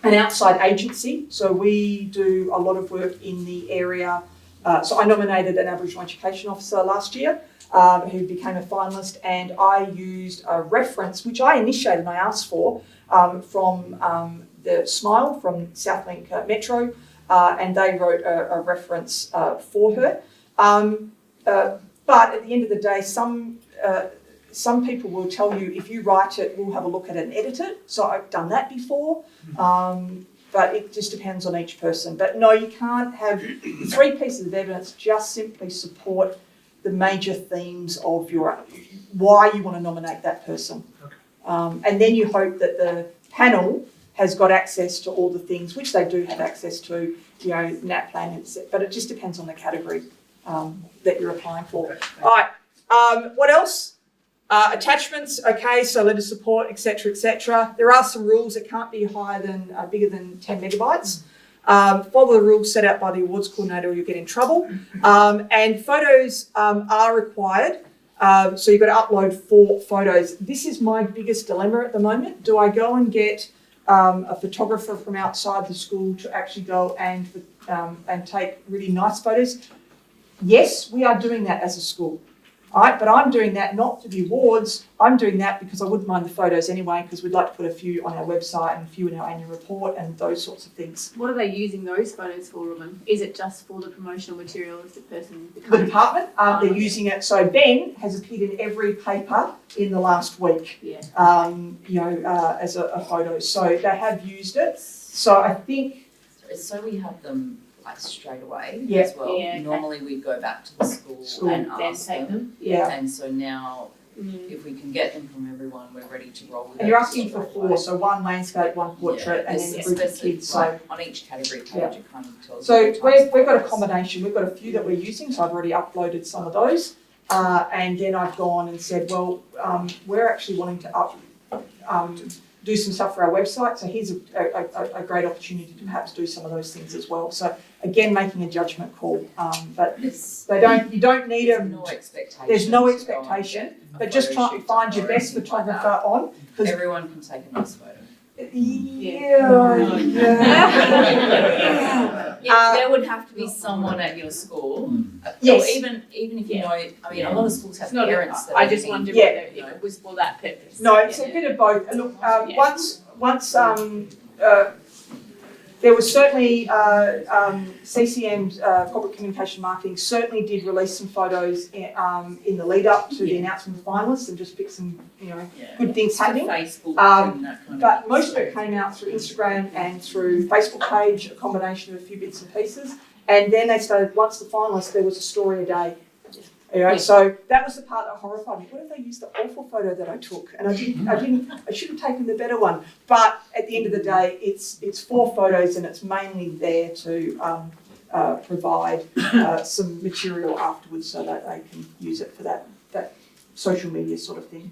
outside agency, so we do a lot of work in the area, so I nominated an Aboriginal Education Officer last year who became a finalist, and I used a reference which I initiated and I asked for from the SMILE from Southlink Metro, and they wrote a reference for her. But at the end of the day, some people will tell you if you write it, we'll have a look at it and edit it. So I've done that before, but it just depends on each person. But no, you can't have 3 pieces of evidence just simply support the major themes of why you want to nominate that person. Okay. And then you hope that the panel has got access to all the things, which they do have access to, NAPLAN, but it just depends on the category that you're applying for. Okay. All right, what else? Attachments, okay, so letter support, etc., etc. There are some rules. It can't be bigger than 10 megabytes. Follow the rules set out by the awards coordinator or you'll get in trouble. And photos are required. So you've got to upload 4 photos. This is my biggest dilemma at the moment. Do I go and get a photographer from outside the school to actually go and take really nice photos? Yes, we are doing that as a school. All right, but I'm doing that not for the awards. I'm doing that because I wouldn't mind the photos anyway, because we'd like to put a few on our website and a few in our annual report and those sorts of things. What are they using those photos for, Robin? Is it just for the promotional material if the person The becomes... department, they're using it. So Ben has appeared in every paper in the last week, Yeah. as a photo. So they have used it. So I think... So we have them like straight away Yeah. as well. Yeah, okay. Normally we go back to the school and Then ask take them. them. Yeah. And so now if we can get them from everyone, we're ready to roll with it. And you're asking for straight 4, away. so 1 landscape, 1 portrait, and then a group of kids. So, like on each category page, Yeah. it kind of tells so you. the types of we've got a photos. combination. We've got a few that we're using, so I've already uploaded some of those. And then I've gone and said, well, we're actually wanting to do some stuff for our website. So here's a great opportunity to perhaps do some of those things as well. So again, making a judgment call. But you don't need There's a, no expectation. there's no to go and expectation, get a but just photo try and shoot find your done or best anything like photographer that. on. 'Cause Everyone can take a nice photo. There would have to be someone at your school. Yes. Or even if you Yeah. know, I mean, a lot of schools have It's not parents that I are just looking- wondered Yeah. whether if it was for that purpose. No, it's a Yeah. bit of both. Look, Yeah. once there was certainly CCM's corporate communication marketing certainly did release some photos in the lead up to the announcement of finalists and just pick some Yeah. good things To happening. Facebook and that kind But of most of it came out through Instagram and through Facebook page, a combination of a few bits and pieces. And then they started, once the finalists, there was a story a day. Yeah. So that was the part that horrified me. What if they used the awful photo that I took? And I should have taken the better one. But at the end of the day, it's 4 photos and it's mainly there to provide some material afterwards so that they can use it for that social media sort of thing.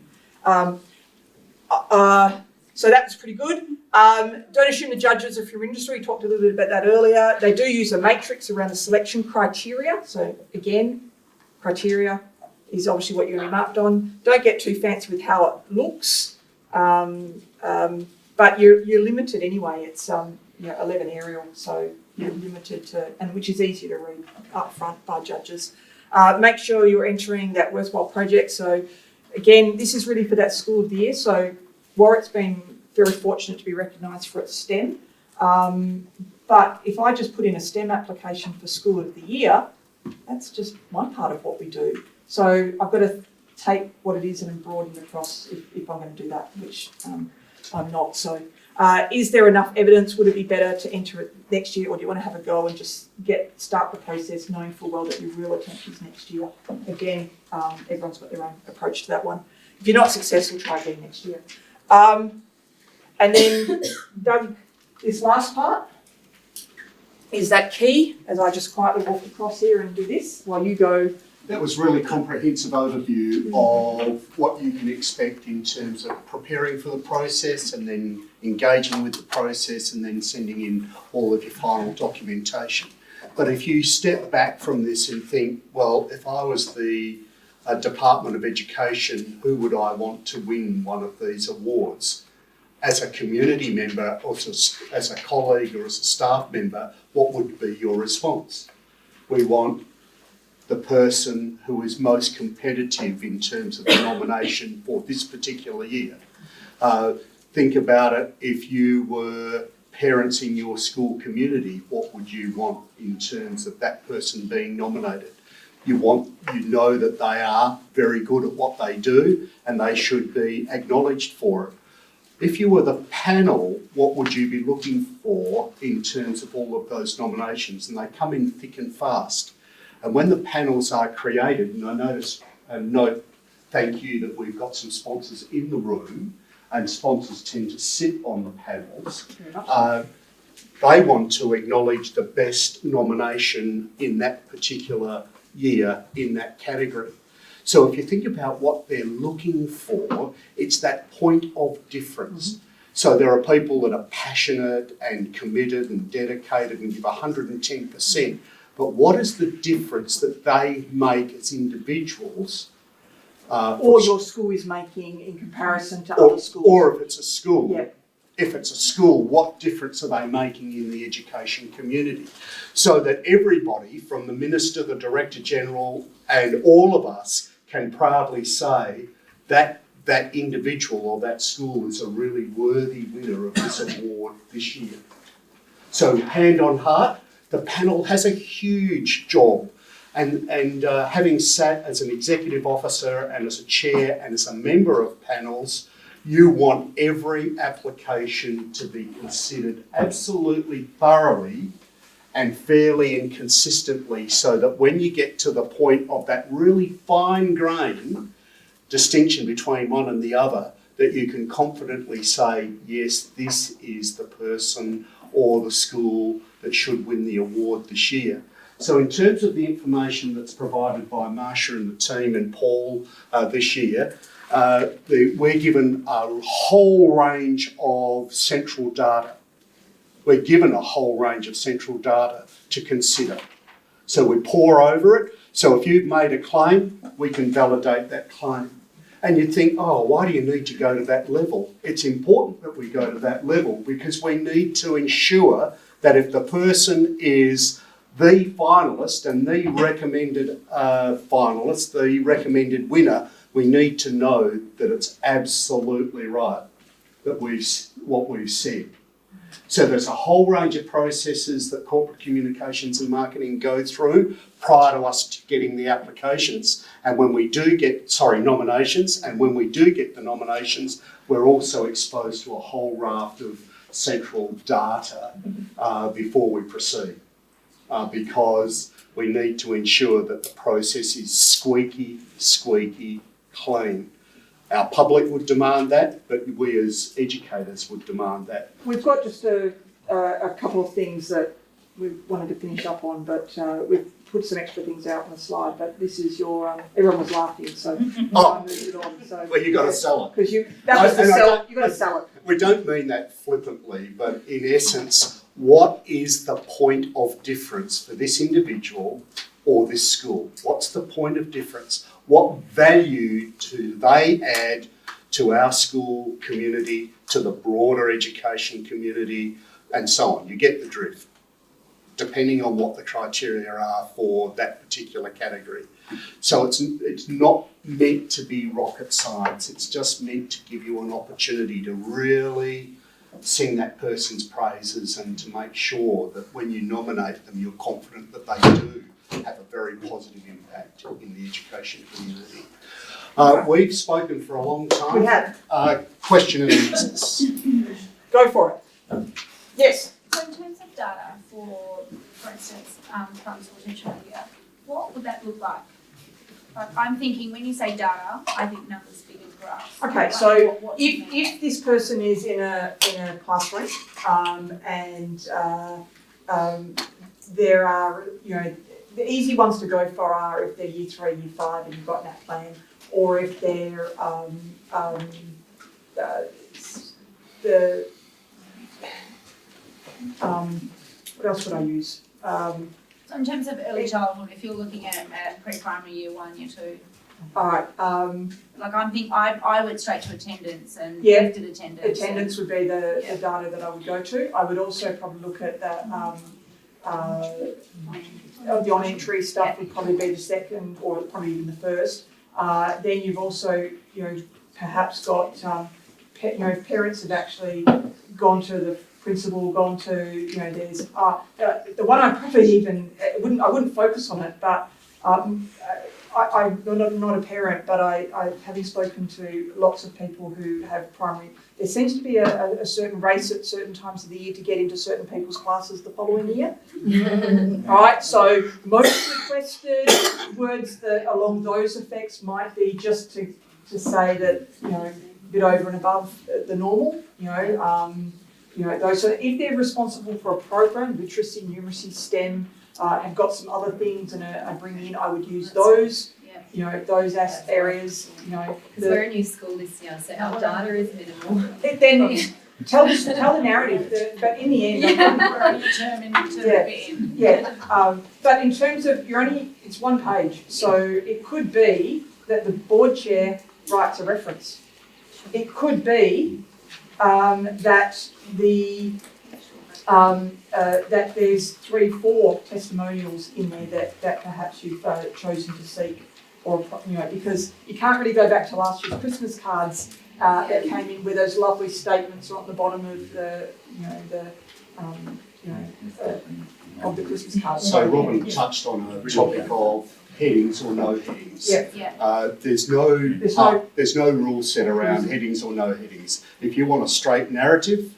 So that was pretty good. Don't assume the judges are from your industry. We talked a little bit about that earlier. They do use a matrix around the selection criteria. So again, criteria is obviously what you're going to be marked on. Don't get too fancy with how it looks, but you're limited anyway. It's 11 aerial, so you're limited to, and which is easier to read up front by judges. Make sure you're entering that worthwhile project. So again, this is really for that school of the year. So Warwick's been very fortunate to be recognised for its STEM. But if I just put in a STEM application for school of the year, that's just one part of what we do. So I've got to take what it is and broaden it across if I'm going to do that, which I'm not. So is there enough evidence? Would it be better to enter it next year, or do you want to have a go and just start the process knowing full well that your real attempt is next year? Again, everyone's got their own approach to that one. If you're not successful, try again next year. And then, Doug, this last part, is that key, as I just quietly walk across here and do this while you go. That was really comprehensive overview of what you can expect in terms of preparing for the process and then engaging with the process and then sending in all of your final documentation. But if you step back from this and think, well, if I was the Department of Education, who would I want to win one of these awards? As a community member or as a colleague or as a staff member, what would be your response? We want the person who is most competitive in terms of the nomination for this particular year. Think about it, if you were parents in your school community, what would you want in terms of that person being nominated? You know that they are very good at what they do and they should be acknowledged for it. If you were the panel, what would you be looking for in terms of all of those nominations? And they come in thick and fast. And when the panels are created, and I note, thank you that we've got some sponsors in the room, and sponsors tend to sit on the panels. They want to acknowledge the best nomination in that particular year in that category. So if you think about what they're looking for, it's that point of difference. Mm-hmm. So there are people that are passionate and committed and dedicated and give 110%. But what is the difference that they make as individuals? Or your school is making in comparison to other schools. Or if it's a school. Yeah. If it's a school, what difference are they making in the education community? So that everybody, from the Minister, the Director General, and all of us can proudly say that that individual or that school is a really worthy winner of this award this year. So hand on heart, the panel has a huge job. And having sat as an executive officer and as a chair and as a member of panels, you want every application to be considered absolutely thoroughly and fairly and consistently, so that when you get to the point of that really fine grain distinction between one and the other, that you can confidently say, yes, this is the person or the school that should win the award this year. So in terms of the information that's provided by Marsha and the team and Paul this year, we're given a whole range of central data. We're given a whole range of central data to consider. So we pore over it. So if you've made a claim, we can validate that claim. And you think, oh, why do you need to go to that level? It's important that we go to that level because we need to ensure that if the person is the finalist and the recommended finalist, the recommended winner, we need to know that it's absolutely right, that what we've said. So there's a whole range of processes that corporate communications and marketing go through prior to us getting the applications. And when we do get, nominations, and when we do get the nominations, we're also exposed to a whole raft of central data before we proceed. Because we need to ensure that the process is squeaky clean. Our public would demand that, but we as educators would demand that. We've got just a couple of things that we wanted to finish up on, but we've put some extra things out on the slide. But this is your everyone was laughing, so I moved it on. So Well, you got to sell it. because that was the And I sell. don't- You got to sell it. We don't mean that flippantly, but in essence, what is the point of difference for this individual or this school? What's the point of difference? What value do they add to our school community, to the broader education community, and so on? You get the drift, depending on what the criteria are for that particular category. So it's not meant to be rocket science. It's just meant to give you an opportunity to really sing that person's praises and to make sure that when you nominate them, you're confident that they do have a very positive impact in the education community. We've spoken for a long time. We have. Question and answers. Go for it. Yes. So in terms of data for instance, funds for teacher media, what would that look like? Like I'm thinking when you say data, I think numbers, figures, graphs. Okay, Like, so what do you mean? if this person is in a classroom there are, you know, the easy ones to go for are if they're year 3, year 5 and you've got that plan, or if they're what else would I use? So in terms of early childhood, if you're looking at pre-primary year 1, year 2, Alright, like I went straight to attendance and Yeah. lifted attendance. attendance would be the data that I would go to. I would also probably look at the on-entry stuff would probably be the second or probably even the first. Then you've also, you know, perhaps got, if parents have actually gone to the principal, gone to, you know, there's, the one I probably even, I wouldn't focus on it, but I'm not a parent, but I having spoken to lots of people who have primary, there seems to be a certain race at certain times of the year to get into certain people's classes the following year. Right, so most requested words that along those effects might be just to say that, you know, a bit over and above the normal, you know, those. So if they're responsible for a program, literacy, numeracy, STEM, have got some other things and are bringing in, I would use those. Yeah. You know, those areas, you know. Because we're a new school this year, so our data is minimal. Then tell the narrative, but in the end, We're only determined to be in. yeah. But in terms of it's one page, so it could be that the board chair writes a reference. It could be that that there's 3-4 testimonials in there that perhaps you've chosen to seek, or you know, because you can't really go back to last year's Christmas cards that came in with those lovely statements on the bottom of of the Christmas cards. So Robin touched on a topic of headings or no headings. Yeah. Yeah. There's no rule set around headings or no headings. If you want a straight narrative,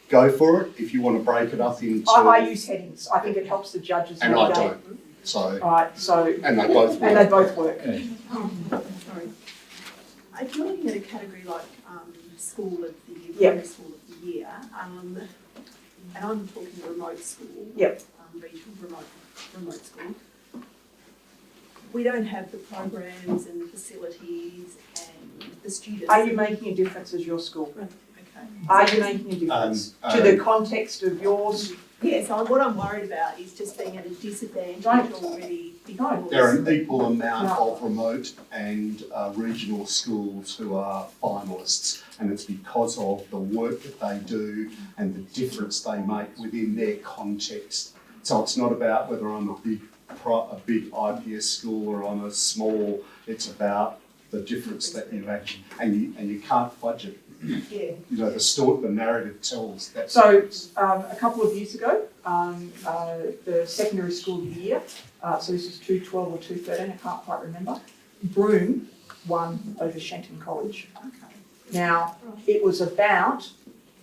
go for it. If you want to break it up into... I use headings. I think it helps the judges. And I navigate. don't. So, Alright, so, and they both and they work. both work. Sorry. If you're looking at a category like school of the year, Yep. primary school of the year, and I'm talking remote school, Yep. Regional remote school, we don't have the programs and the facilities and the students. Are you making a difference as your school? Okay. Are you making a difference to the context of yours? Yeah, so what I'm worried about is just being at a disadvantage Don't. already because. There are an equal amount of remote and regional schools who are finalists, and it's because of the work that they do and the difference they make within their context. So it's not about whether I'm a big IPS school or I'm a small. It's about the difference that you actually and you can't fudge it. Yeah. You know, the narrative tells that. So, a couple of years ago, the secondary school of the year, so this is 2012 or 2013, I can't quite remember, Broome won over Shenton College. Now, it was about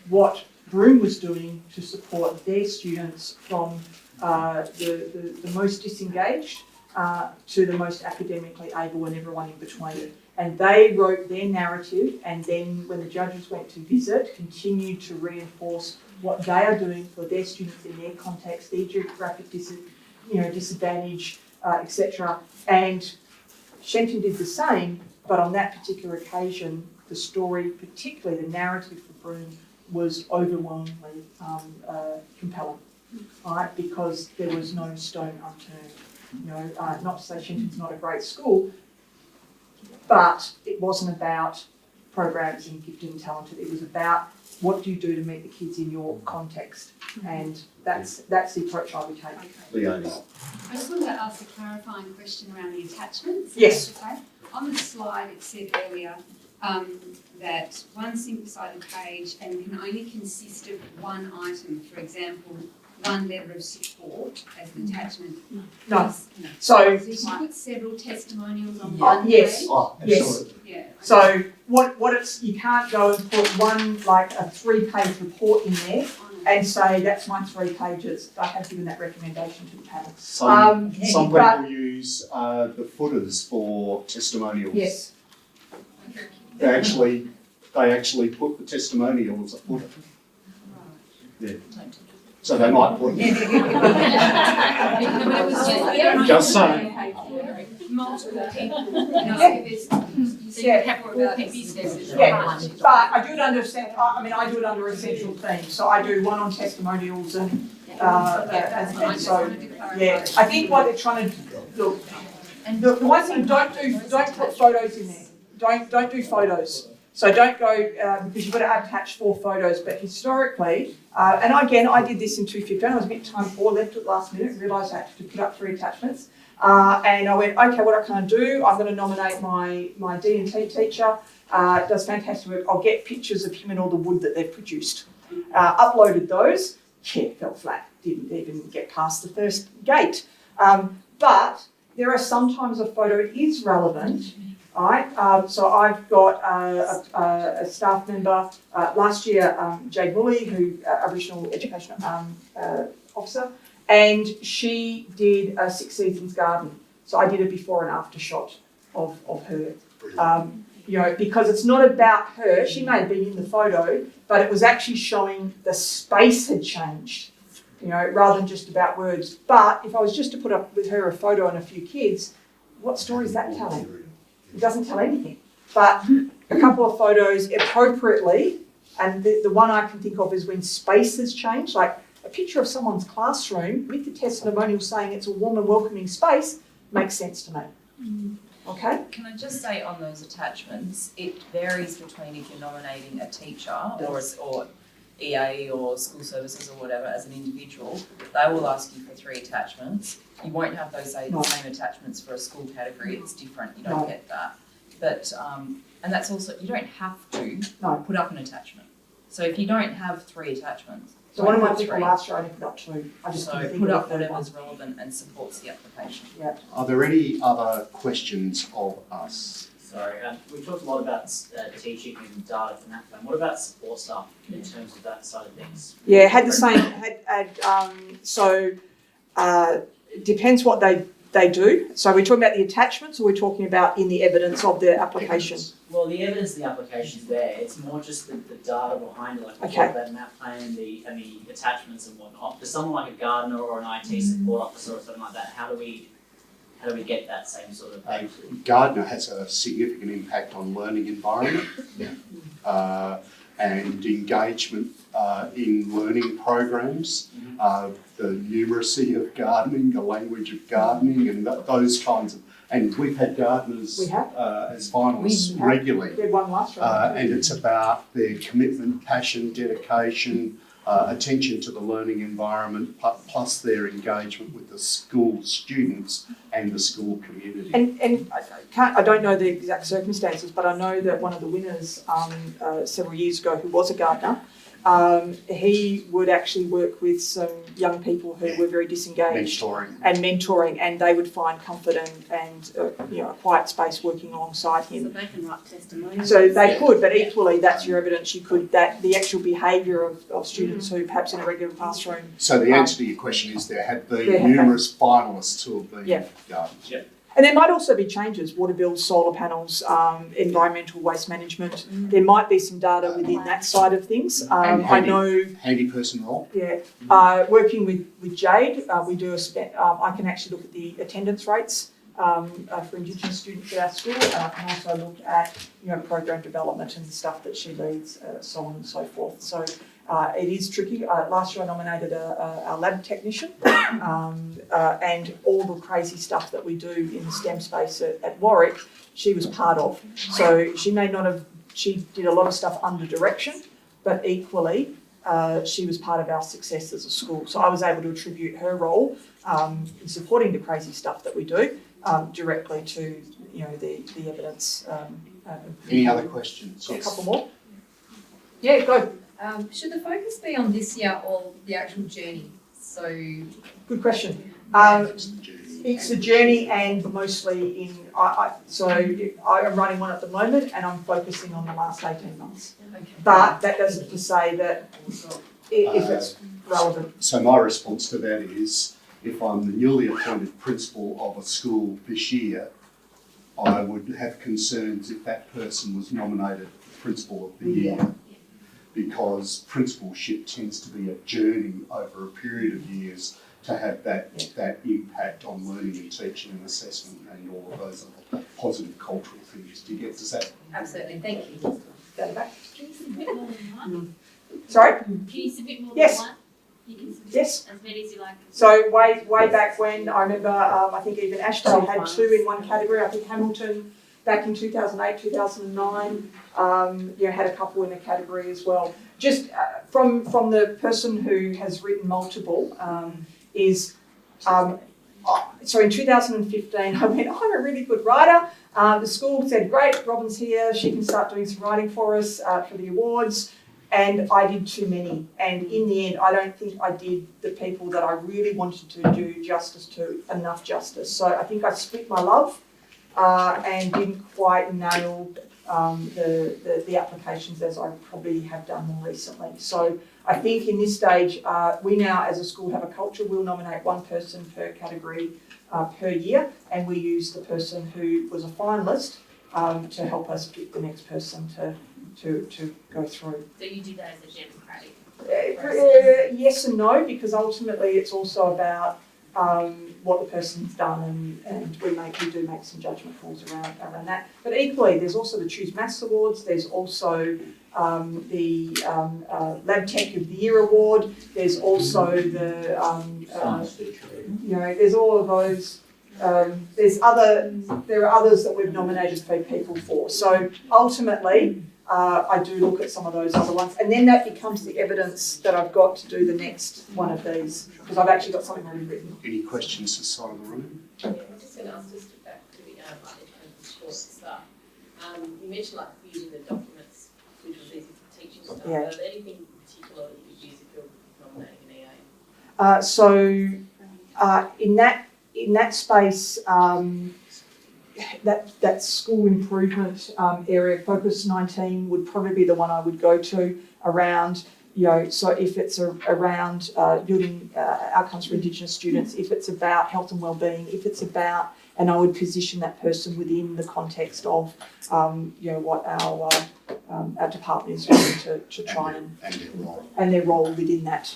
what Broome was doing to support their students from the most disengaged to the most academically able and everyone in between. And they wrote their narrative, and then when the judges went to visit, continued to reinforce what they are doing for their students in their context, their geographic disadvantage, etc. And Shenton did the same, but on that particular occasion, the story, particularly the narrative for Broome, was overwhelmingly compelling, right? Because there was no stone unturned. Not to say Shenton's not a great school, but it wasn't about programs and gifted and talented. It was about what do you do to meet the kids in your context, and that's the approach I would take. Leonie. I just wanted to ask a clarifying question around the attachments. Yes. Okay. On the slide, it said earlier that one single-sided page and can only consist of one item. For example, one letter of support as an attachment. No. So So you can put several testimonials on one yes. page. Oh, Yes. absolutely. Yeah. So what it's, you can't go and put one, like a 3-page report in there and say, that's my 3 pages. I have given that recommendation to the panel. Some but- people use the footers for testimonials. Yes, They actually put the testimonial as a footer. Yeah. So they might put. Just saying. Multiple people. So you have more about businesses. yeah, but I do it under, I do it under essential themes. So I do one on testimonials and so, yeah. I think what they're trying to, look, the one thing, don't put photos in there. Don't do photos. So don't go, because you've got to attach 4 photos, but historically, and again, I did this in 215, I was a bit time poor, left at last minute, realised I had to put up 3 attachments. And I went, okay, what can I do? I'm going to nominate my D&T teacher, does fantastic work. I'll get pictures of him and all the wood that they've produced. Uploaded those, fell flat, didn't even get past the first gate. But there are sometimes a photo is relevant. Right, so I've got a staff member last year, Jade Woolley, who Aboriginal Education Officer, and she did a 6 Seasons garden. So I did a before and after shot of her. Because it's not about her. She may have been in the photo, but it was actually showing the space had changed. Rather than just about words. But if I was just to put up with her a photo and a few kids, what story is that telling? It doesn't tell anything. But a couple of photos appropriately, and the one I can think of is when space has changed, like a picture of someone's classroom with the testimonial saying it's a warm and welcoming space makes sense to me. Okay? Can I just say on those attachments, it varies between if you're nominating a teacher or EA or school services or whatever as an individual, they will ask you for 3 attachments. You won't have those same attachments for a school category, it's different, you don't get that. But, and that's also, you don't have to put up an attachment. So if you don't have 3 attachments, So one of my people last year I only put up 2. I just so couldn't think put of up the third whatever's relevant and supports the application. Yeah. Are there any other questions of us? Sorry, we talked a lot about teaching and data from that plan. What about support staff in terms of that side of things? Yeah, had the same, it depends what they do. So we're talking about the attachments or we're talking about in the evidence of the application? Well, the evidence of the application is there. It's more just the data behind it, like we Okay. talked about map plan and the attachments and whatnot. For someone like a gardener or an IT support officer or something like that, how do we get that same sort of Gardner has a significant impact on learning environment and engagement in learning programs, the numeracy of gardening, the language of gardening and those kinds of, and we've had gardeners We have. as finalists We have. regularly. We did one last year. And it's about their commitment, passion, dedication, attention to the learning environment, plus their engagement with the school students and the school community. And I don't know the exact circumstances, but I know that one of the winners several years ago, who was a gardener, he would actually work with some young people who were very disengaged Mentoring. and they would find comfort and a quiet space working alongside So him. they can write testimonials. So they could, but equally that's your evidence. You could, that the actual behaviour of students who perhaps in a regular classroom. So the answer to your question is there have been There have numerous finalists who have been Yeah. gardeners. And there might also be changes, water bills, solar panels, environmental waste management. There might be some data within that side of things. And I know, handy person role. working with Jade, we do I can actually look at the attendance rates for Indigenous students at our school, and I can also look at, program development and stuff that she leads, so on and so forth. So it is tricky. Last year I nominated a lab technician, and all the crazy stuff that we do in the STEM space at Warwick, she was part of. So she did a lot of stuff under direction, but equally she was part of our success as a school. So I was able to attribute her role in supporting the crazy stuff that we do directly to, the evidence. Any other questions? A Yes. couple more? Yeah, go. Should the focus be on this year or the actual journey? So Good question. It's the journey. It's the journey, and mostly in, I'm running one at the moment and I'm focusing on the last 18 months. But that doesn't to say that if it's relevant. So my response to that is, if I'm the newly appointed principal of a school this year, I would have concerns if that person was nominated principal of the year. Because principalship tends to be a journey over a period of years to have that impact on learning and teaching and assessment and all of those other positive cultural things. Do you get to that? absolutely, thank you. Go back. Can you submit more than one? Sorry? Can you submit more Yes. than one? You can submit Yes. as many as you like. So way back when, I remember, I think even Ashdale had 2 in one category. I think Hamilton back in 2008, 2009, had a couple in a category as well. Just from the person who has written multiple so in 2015 I went, I'm a really good writer. The school said, great, Robin's here, she can start doing some writing for us for the awards. And I did too many. And in the end, I don't think I did the people that I really wanted to do justice to enough justice. So I think I split my love and didn't quite nail the applications as I probably have done more recently. So I think in this stage, we now as a school have a culture, we'll nominate one person per category per year, and we use the person who was a finalist to help us pick the next person to go through. So you do that as a democratic. Yes and no, because ultimately it's also about what the person's done, and we do make some judgment calls around that. But equally, there's also the Choose Maths Awards. There's also the Lab Tech of the Year Award. There's also the there's all of those. There are others that we've nominated people for. So ultimately, I do look at some of those other ones, and then that becomes the evidence that I've got to do the next one of these, because I've actually got something already written. Any questions this side of the room? Yeah, I'm just going to ask just back to the short stuff. You mentioned like using the documents, which was easy for teaching stuff. Yeah. Are there anything in particular that you would use if you're nominating an EA? In that space, that school improvement area, Focus 19 would probably be the one I would go to around, so if it's around building outcomes for Indigenous students, if it's about health and wellbeing, if it's about, and I would position that person within the context of, what our department is doing to try and their role within that.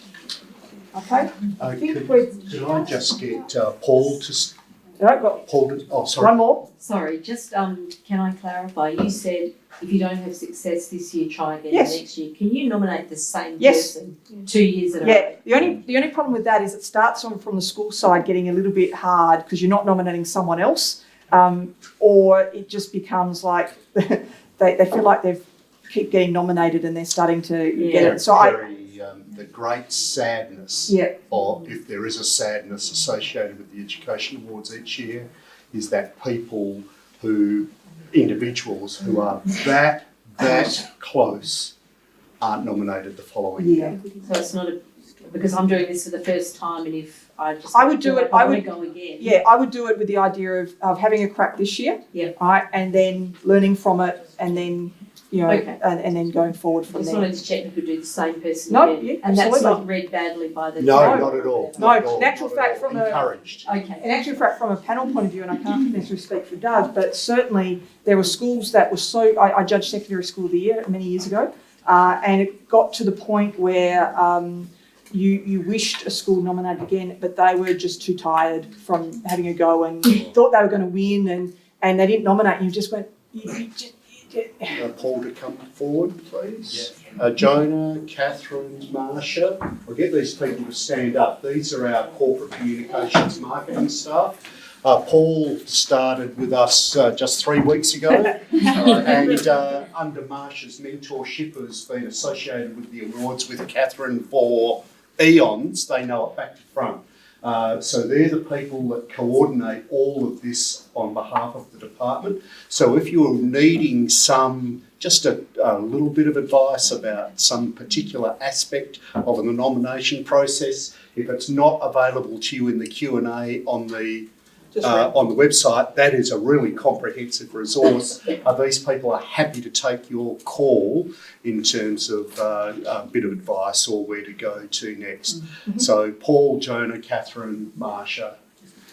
Okay? I think Could I just get Paul to... sorry. One more. Sorry, just can I clarify? You said if you don't have success this year, try again Yes. next year. Can you nominate the same Yes. person 2 years in a row? Yeah, the only problem with that is it starts on from the school side getting a little bit hard because you're not nominating someone else, or it just becomes like they feel like they've keep getting nominated and they're starting to get it. So the great sadness, or if there is a sadness associated with the Education Awards each year, is that individuals who are that close aren't nominated the following year. So it's not because I'm doing this for the first time, and if I would do it. I would go again. Yeah, I would do it with the idea of having a crack this year, right, and then learning from it, and then you know, Okay. and then going forward from Just there. wanted to check you could do the same person No, again. yeah, And that's absolutely. not read badly by the. No, No. not at all. No, not at all, in actual not at fact, all. from a- Encouraged. Okay. In actual fact, from a panel point of view, and I can't necessarily speak for Doug, but certainly there were schools that were so, I judged secondary school of the year many years ago, and it got to the point where you wished a school nominated again, but they were just too tired from having a go and thought they were going to win, and they didn't nominate, and you just went, Paul to come forward, please. Jonah, Catherine, Marsha. I'll get these people to stand up. These are our corporate communications marketing staff. Paul started with us just 3 weeks ago, and under Marsha's mentorship has been associated with the awards with Catherine for eons. They know it back to front. So they're the people that coordinate all of this on behalf of the department. So if you're needing just a little bit of advice about some particular aspect of the nomination process, if it's not available to you in the Q&A on the website, that is a really comprehensive resource. These people are happy to take your call in terms of a bit of advice or where to go to next. So Paul, Jonah, Catherine, Marsha,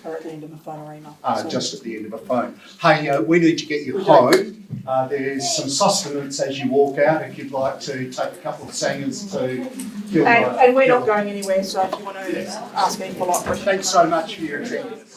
or at the end of a phone or email. just at the end of a phone. Hey, we need to get you home. There's some sustenance as you walk out if you'd like to take a couple of singers to fill And we're not going anywhere, so if you want to ask any follow-up questions. Thanks so much for your attendance.